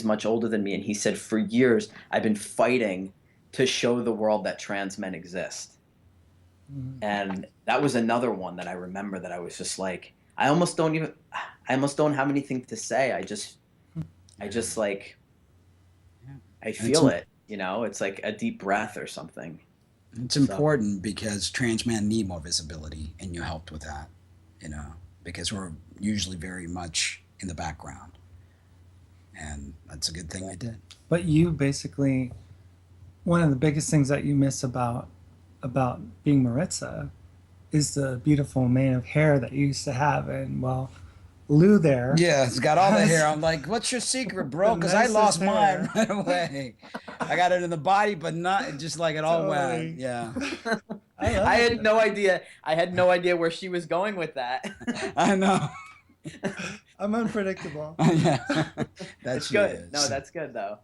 much older than me, and he said for years I've been fighting to show the world that trans men exist. And that was another one that I remember that I was just like, I almost don't have anything to say. I just like, I feel it, it's like a deep breath or something. It's important because trans men need more visibility, and you helped with that, because we're usually very much in the background, and that's a good thing I did. But you basically, one of the biggest things that you miss about being Maritza is the beautiful mane of hair that you used to have. And well, Lou there. Yeah, it's got all the hair. I'm like, what's your secret, bro? Because I lost mine right away. I got it in the body, but not just like it all went. Yeah. I had no idea. I had no idea where she was going with that. I know. I'm unpredictable. Yeah. That's good. No, that's good though.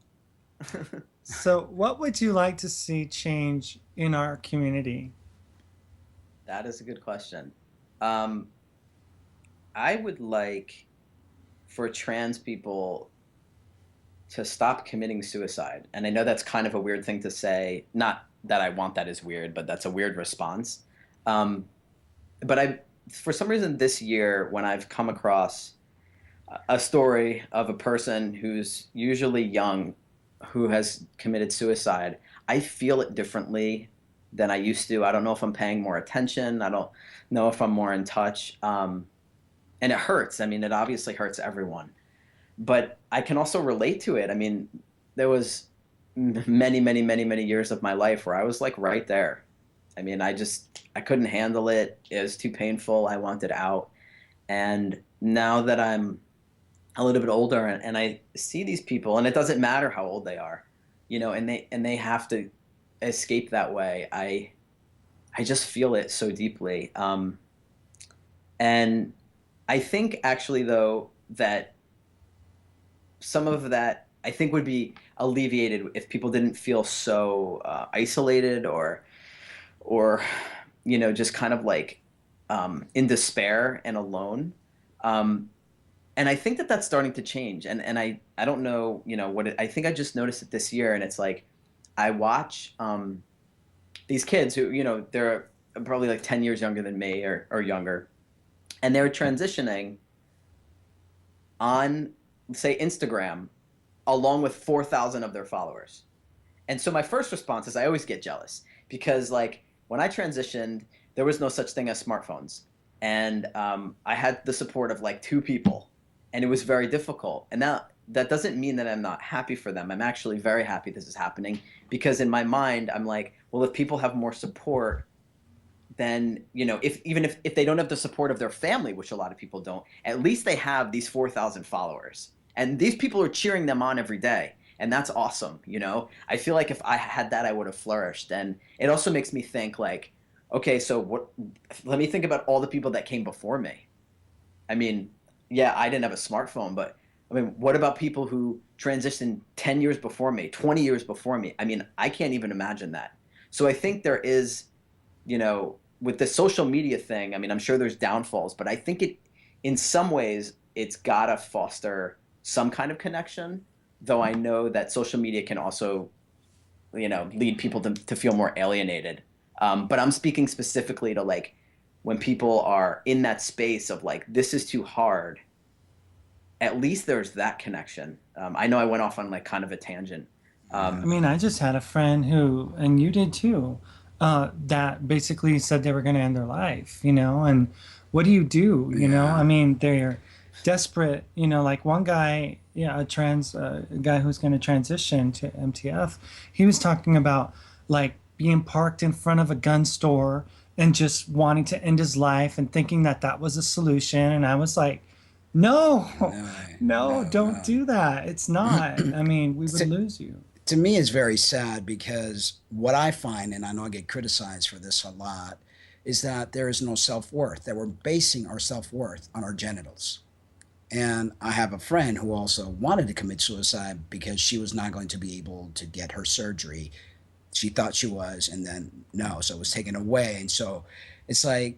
So what would you like to see change in our community? That is a good question. I would like for trans people to stop committing suicide. And I know that's kind of a weird thing to say. Not that I want that as weird, but that's a weird response. But for some reason this year, when I've come across a story of a person who's usually young who has committed suicide, I feel it differently than I used to. I don't know if I'm paying more attention. I don't know if I'm more in touch. And it hurts. I mean, it obviously hurts everyone. But I can also relate to it. I mean, there was many, many, many, many years of my life where I was like right there. I mean, I couldn't handle it. It was too painful. I wanted out. And now that I'm a little bit older and I see these people, and it doesn't matter how old they are, and they have to escape that way. I just feel it so deeply. And I think actually though that some of that I think would be alleviated if people didn't feel so isolated or just kind of like in despair and alone. And I think that that's starting to change. And I don't know, I think I just noticed it this year, and it's like I watch these kids who, they're probably like 10 years younger than me or younger, and they're transitioning on, say, Instagram, along with 4,000 of their followers. And so my first response is I always get jealous because, like, when I transitioned, there was no such thing as smartphones. And I had the support of like 2 people, and it was very difficult. And now that doesn't mean that I'm not happy for them. I'm actually very happy this is happening, because in my mind, I'm like, well, if people have more support, then, if they don't have the support of their family, which a lot of people don't, at least they have these 4,000 followers. And these people are cheering them on every day. And that's awesome. I feel like if I had that, I would have flourished. And it also makes me think like, okay, so let me think about all the people that came before me. I mean, yeah, I didn't have a smartphone, but I mean, what about people who transitioned 10 years before me, 20 years before me? I mean, I can't even imagine that. So I think there is, with the social media thing, I mean, I'm sure there's downfalls, but I think in some ways, it's gotta foster some kind of connection, though I know that social media can also, lead people to feel more alienated. But I'm speaking specifically to like when people are in that space of like, this is too hard, at least there's that connection. I know I went off on like kind of a tangent. I mean, I just had a friend who, and you did too, that basically said they were going to end their life, and what do? I mean, they're desperate, like one guy, a guy who's going to transition to MTF, he was talking about like being parked in front of a gun store and just wanting to end his life and thinking that that was a solution. And I was like, no, don't do that. It's not. I mean, we would lose you. To me, it's very sad because what I find, and I know I get criticized for this a lot, is that there is no self-worth, that we're basing our self-worth on our genitals. And I have a friend who also wanted to commit suicide because she was not going to be able to get her surgery. She thought she was, and then no, so it was taken away. And so it's like,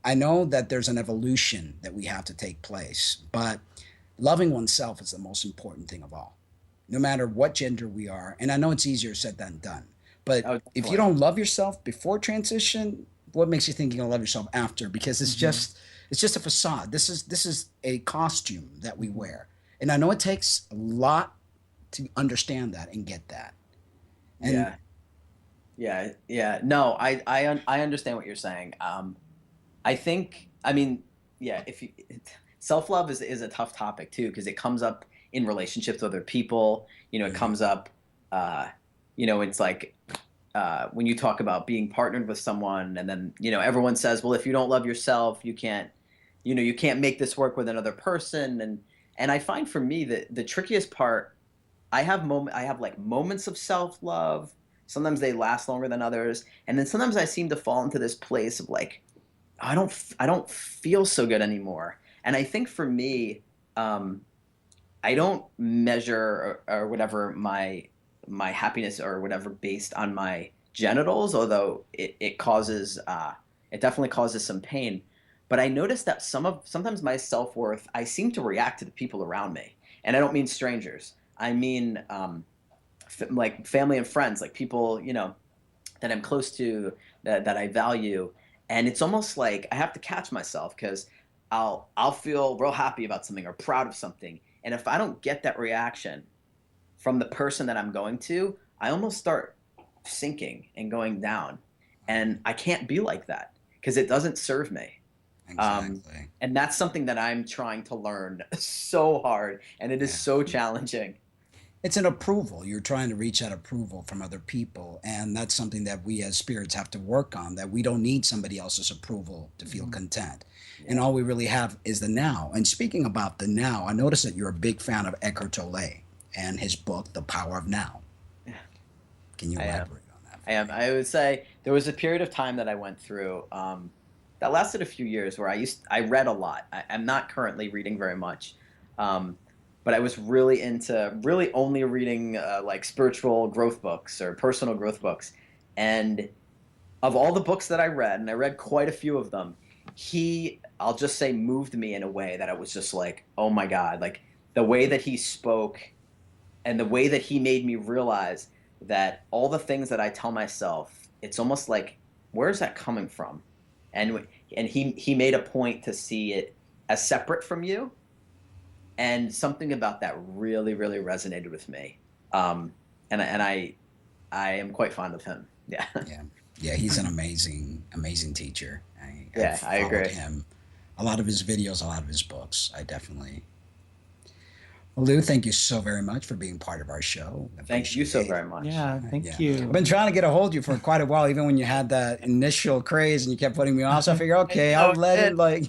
I know that there's an evolution that we have to take place, but loving oneself is the most important thing of all, no matter what gender we are. And I know it's easier said than done, but if you don't love yourself before transition, what makes you think you're gonna love yourself after? Because it's just a facade. This is a costume that we wear. And I know it takes a lot to understand that and get that. And yeah. No, I understand what you're saying. I think, I mean, if you, self-love is a tough topic too, because it comes up in relationships with other people. It comes up, it's like when you talk about being partnered with someone, and then, everyone says, well, if you don't love yourself, you can't make this work with another person. And I find for me that the trickiest part, I have like moments of self-love. Sometimes they last longer than others. And then sometimes I seem to fall into this place of like, I don't feel so good anymore. And I think for me, I don't measure or whatever my happiness or whatever based on my genitals, although it definitely causes some pain. But I noticed that sometimes my self-worth, I seem to react to the people around me. And I don't mean strangers. I mean like family and friends, like people, that I'm close to, that I value. And it's almost like I have to catch myself, because I'll feel real happy about something or proud of something. And if I don't get that reaction from the person that I'm going to, I almost start sinking and going down. And I can't be like that because it doesn't serve me. Exactly. And that's something that I'm trying to learn so hard. And it is so challenging. It's an approval. You're trying to reach that approval from other people. And that's something that we as spirits have to work on, that we don't need somebody else's approval to feel content. And all we really have is the now. And speaking about the now, I noticed that you're a big fan of Eckhart Tolle and his book, The Power of Now. Can you elaborate on that? I am. I would say there was a period of time that I went through that lasted a few years where I read a lot. I'm not currently reading very much. But I was really only reading like spiritual growth books or personal growth books. And of all the books that I read, and I read quite a few of them, I'll just say, moved me in a way that I was just like, oh my God, like the way that he spoke and the way that he made me realize that all the things that I tell myself, it's almost like, where's that coming from? And he made a point to see it as separate from you. And something about that really, really resonated with me. And I am quite fond of him. Yeah. Yeah, he's an amazing teacher. I agree. Him, a lot of his videos, a lot of his books. I definitely. Well, Lou, thank you so very much for being part of our show. Thank you so very much. Yeah, thank you. I've been trying to get a hold of you for quite a while, even when you had that initial craze and you kept putting me off. So I figured, okay, I'll let it like.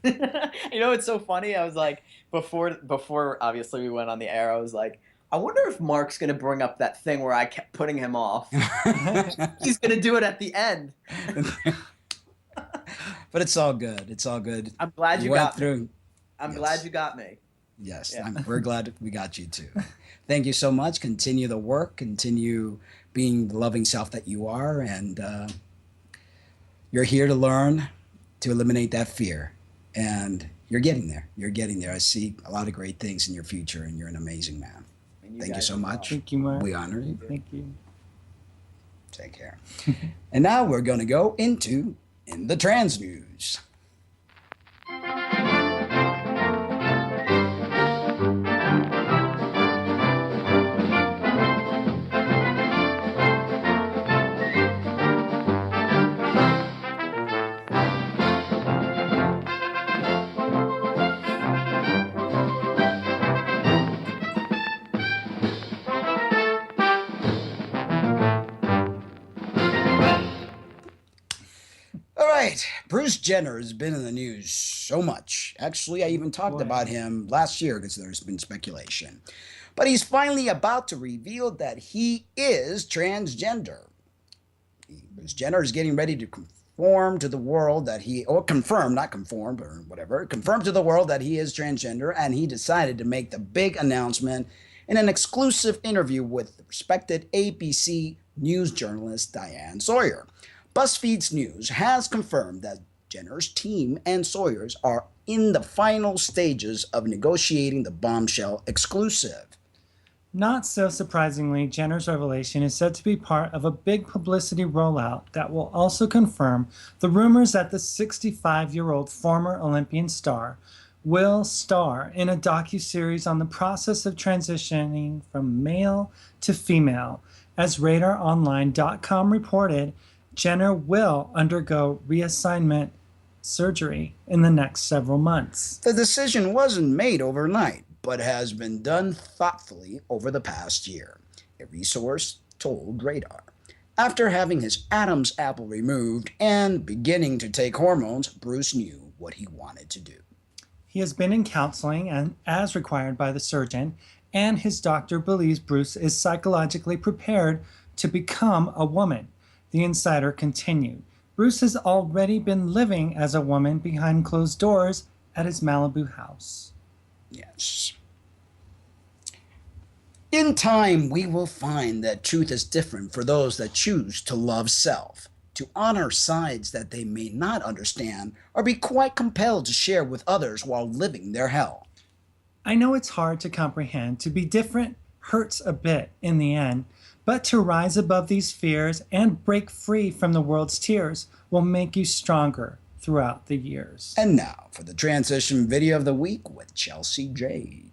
It's so funny. I was like, before obviously we went on the air, I was like, I wonder if Mark's going to bring up that thing where I kept putting him off. He's going to do it at the end. But it's all good. It's all good. I'm glad you got through. me. I'm glad you got me. Yes, Yeah. we're glad we got you too. Thank you so much. Continue the work. Continue being the loving self that you are. And you're here to learn, to eliminate that fear. And you're getting there. You're getting there. I see a lot of great things in your future, and you're an amazing man. Thank you so much. Thank you, Mark. We honor you. Thank you. Take care. And now we're going to go into In the Trans News. right. Bruce Jenner has been in the news so much. Actually, I even talked about him last year because there's been speculation. But he's finally about to reveal that he is transgender. Bruce Jenner is getting ready to conform to the world that confirm to the world that he is transgender, and he decided to make the big announcement in an exclusive interview with respected ABC news journalist Diane Sawyer. BuzzFeed's News has confirmed that Jenner's team and Sawyer's are in the final stages of negotiating the bombshell exclusive. Not so surprisingly, Jenner's revelation is said to be part of a big publicity rollout that will also confirm the rumors that the 65-year-old former Olympian star will star in a docuseries on the process of transitioning from male to female. As RadarOnline.com reported, Jenner will undergo reassignment surgery in the next several months. The decision wasn't made overnight, but has been done thoughtfully over the past year, a resource told Radar. After having his Adam's apple removed and beginning to take hormones, Bruce knew what he wanted to do. He has been in counseling and as required by the surgeon, and his doctor believes Bruce is psychologically prepared to become a woman. The insider continued. Bruce has already been living as a woman behind closed doors at his Malibu house. Yes. In time, we will find that truth is different for those that choose to love self, to honor sides that they may not understand, or be quite compelled to share with others while living their hell. I know it's hard to comprehend. To be different hurts a bit in the end, but to rise above these fears and break free from the world's tears will make you stronger throughout the years. And now for the transition video of the week with Chelsea Jade.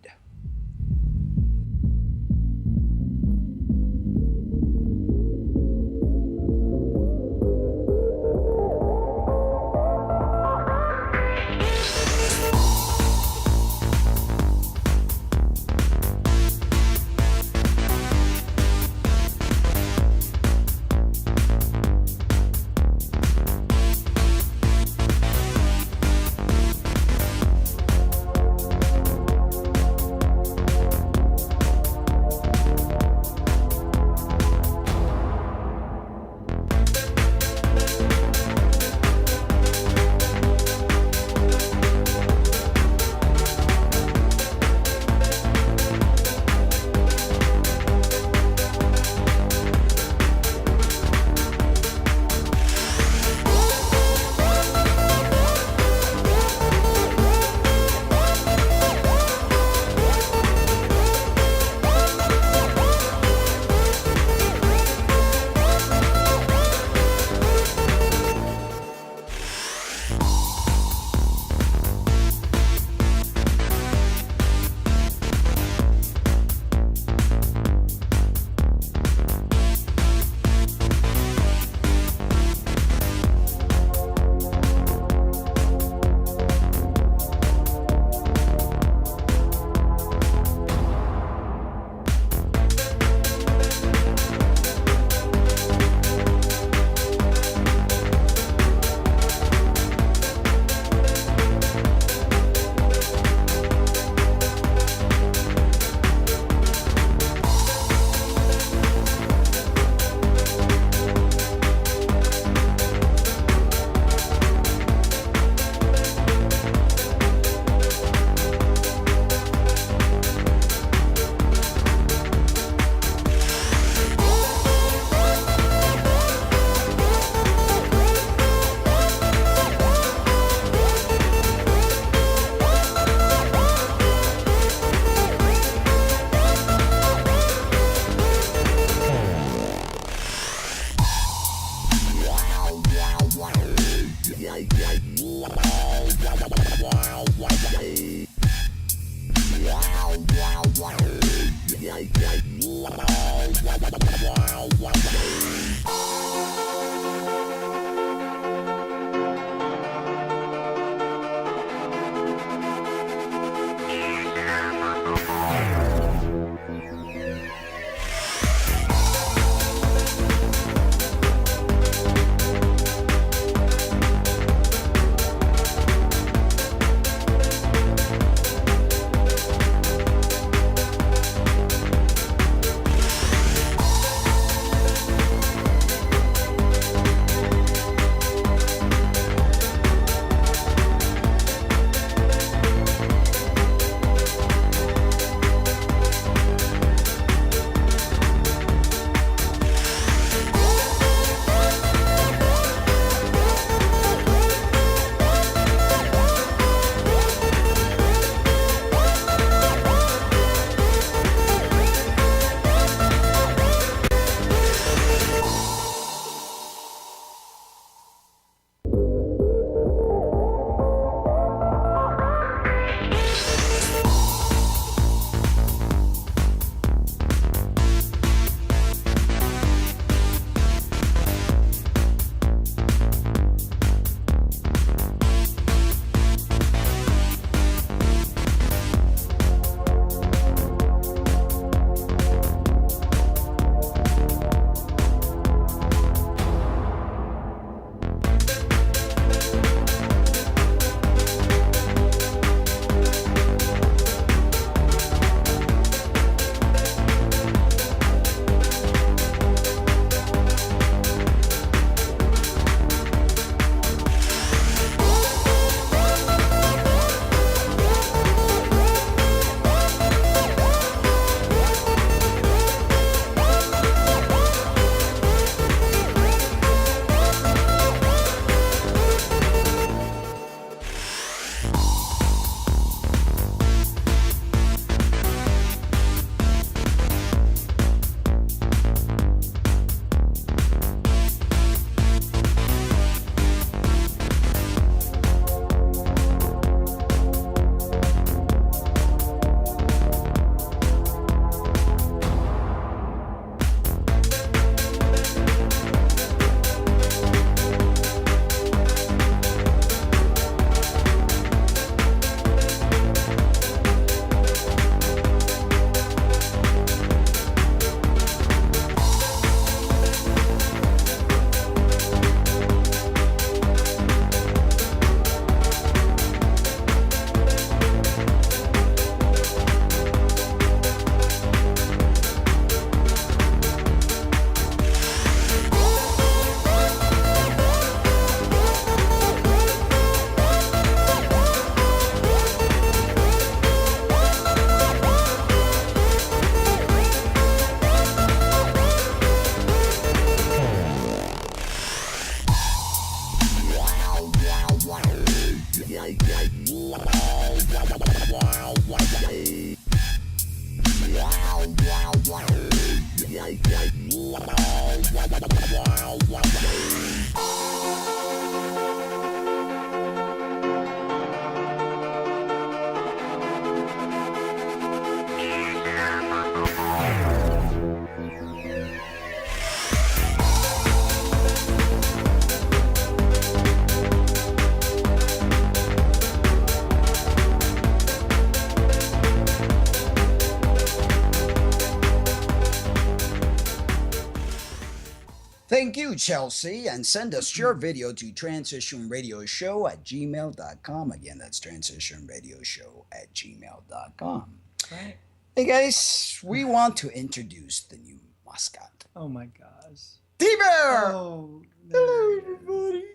Thank you, Chelsea, and send us your video to transitionradioshow@gmail.com. Again, that's transitionradioshow@gmail.com. Right. Hey guys, we want to introduce the new mascot. Oh my gosh. T-Bear! Oh, hello everybody.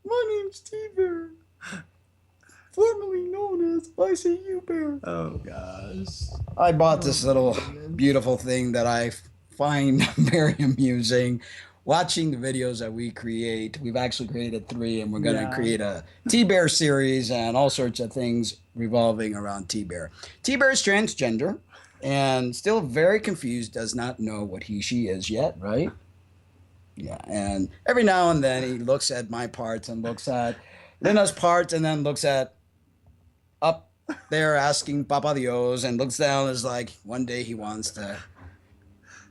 My name's T-Bear, formerly known as ICU Bear. Oh gosh. I bought this little beautiful thing that I find very amusing. Watching the videos that we create, we've actually created 3, and we're going to create a T-Bear series and all sorts of things revolving around T-Bear. T-Bear is transgender and still very confused, does not know what she is yet, right? Yeah, and every now and then he looks at my parts and looks at Lena's parts and then looks at up there asking Papa Dios and looks down as like one day he wants to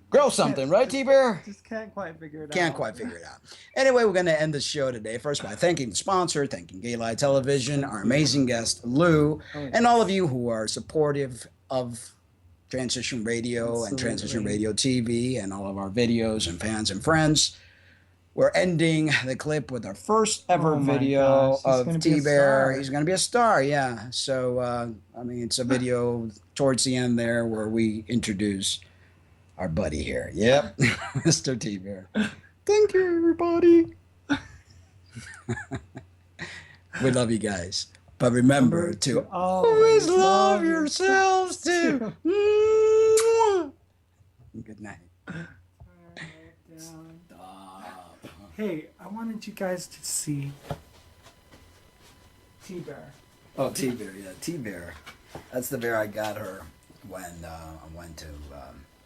grow something, right, T-Bear? Just can't quite figure it out. Can't quite figure it out. Anyway, we're going to end the show today first by thanking the sponsor, thanking Gay Light Television, our amazing guest, Lou, and all of you who are supportive of Transition Radio and Transition Radio TV and all of our videos and fans and friends. We're ending the clip with our first ever video of T-Bear. He's going to be a star, yeah. So, I mean, it's a video towards the end there where we introduce our buddy here. Yep, Mr. T-Bear. Thank you, everybody. We love you guys. But remember to always love yourselves too. Good night. Stop. Hey, I wanted you guys to see T-Bear. Oh, T-Bear, yeah, T-Bear. That's the bear I got her when I went to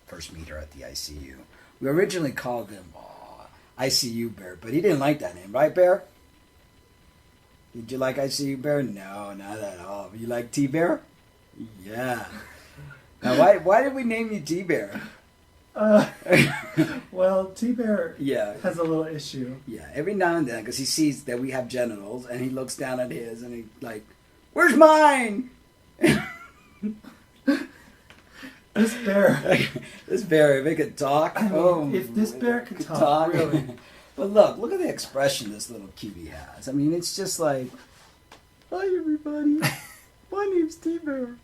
first meet her at the ICU. We originally called him ICU Bear, but he didn't like that name, right, Bear? Did you like ICU Bear? No, not at all. You like T-Bear? Yeah. Now, why did we name you T-Bear? Well, T-Bear has a little issue. Yeah, every now and then, because he sees that we have genitals, and he looks down at his, and he's like, "Where's mine?" This bear, if it could talk, I mean, if this bear could talk, really. But look at the expression this little cutie has. I mean, it's just like, "Hi, everybody. My name's T-Bear,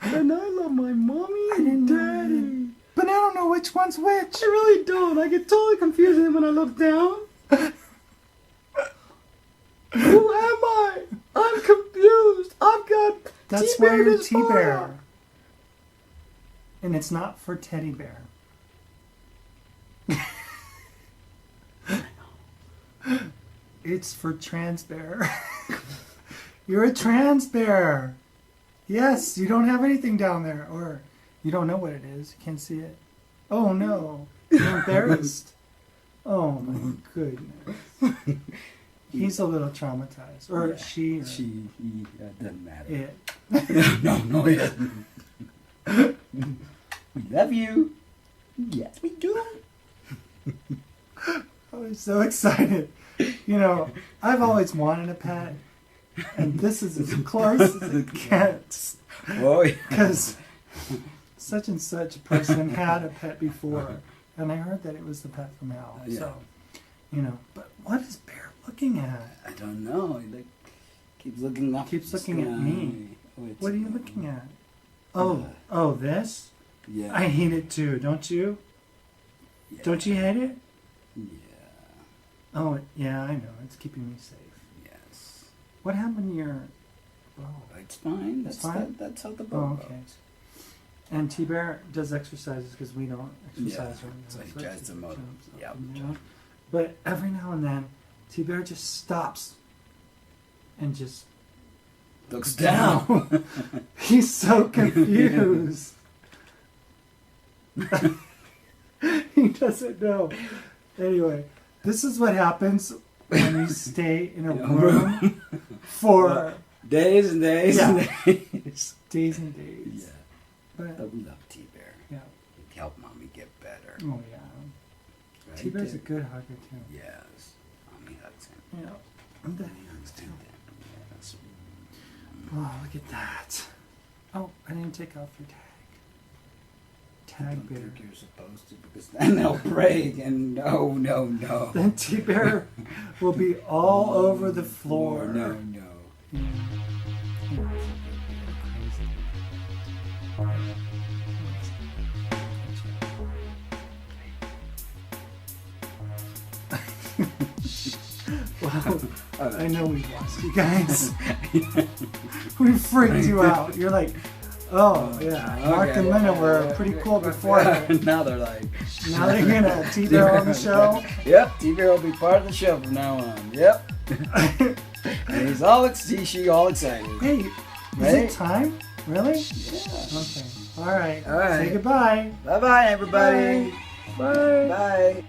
and I love my mommy and daddy." But I don't know which one's which. I really don't. I get totally confused when I look down. Who am I? I'm confused. I've got That's T-Bear why you're to T-Bear. smile. And it's not for teddy bear. It's for trans bear. You're a trans bear. Yes, you don't have anything down there, or you don't know what it is. You can't see it. Oh no, you're embarrassed. Oh my goodness. He's a little traumatized, or Yeah, she. Or he, doesn't matter. It. No, it doesn't. We love you. Yes, we do. I was so excited. You know, I've always wanted a pet, and this is as close as it gets. Oh, yeah. Because such and such person had a pet before, and I heard that it was the pet from hell. Yeah. So, you know, but what is Bear looking at? I don't know. He keeps looking up. Keeps looking at me. Oh, What are you looking at? Oh, this? Yeah. I hate it too, don't you? Yeah. Don't you hate it? Yeah. Oh, yeah, I know. It's keeping me safe. Yes. What happened to your... Oh, It's fine. It's fine? That's how the oh boat okay. goes. And T-Bear does exercises because we don't exercise Yeah, right now. so he tries to motivate. Yep. You know? But every now and then, T-Bear just stops and just Looks down. He's so confused. He doesn't know. Anyway, this is what happens when you stay in a room for days and days and days. Days and days. Yeah. But we love T-Bear. Yeah. He helped Mommy get better. Oh yeah. Right? T-Bear's a good hugger too. Yes. Mommy hugs him. Yeah. And Daddy hugs too. Yes. Oh, look at that. Oh, I didn't take off your tag. I Tag don't bear. think you're supposed to, because then they'll break, and no. Then T-Bear will be all over the floor. No. Yeah. Well, I know we lost you guys. We freaked you out. You're like, oh yeah, Mark and Linda were pretty cool before. Now they're like, now they're gonna T-Bear on the show. Yep, T-Bear will be part of the show from now on. Yep. And he's all excited. Hey, is it time? Really? Yeah. Okay. All right. All right. Say goodbye. Bye-bye, everybody. Bye. Bye.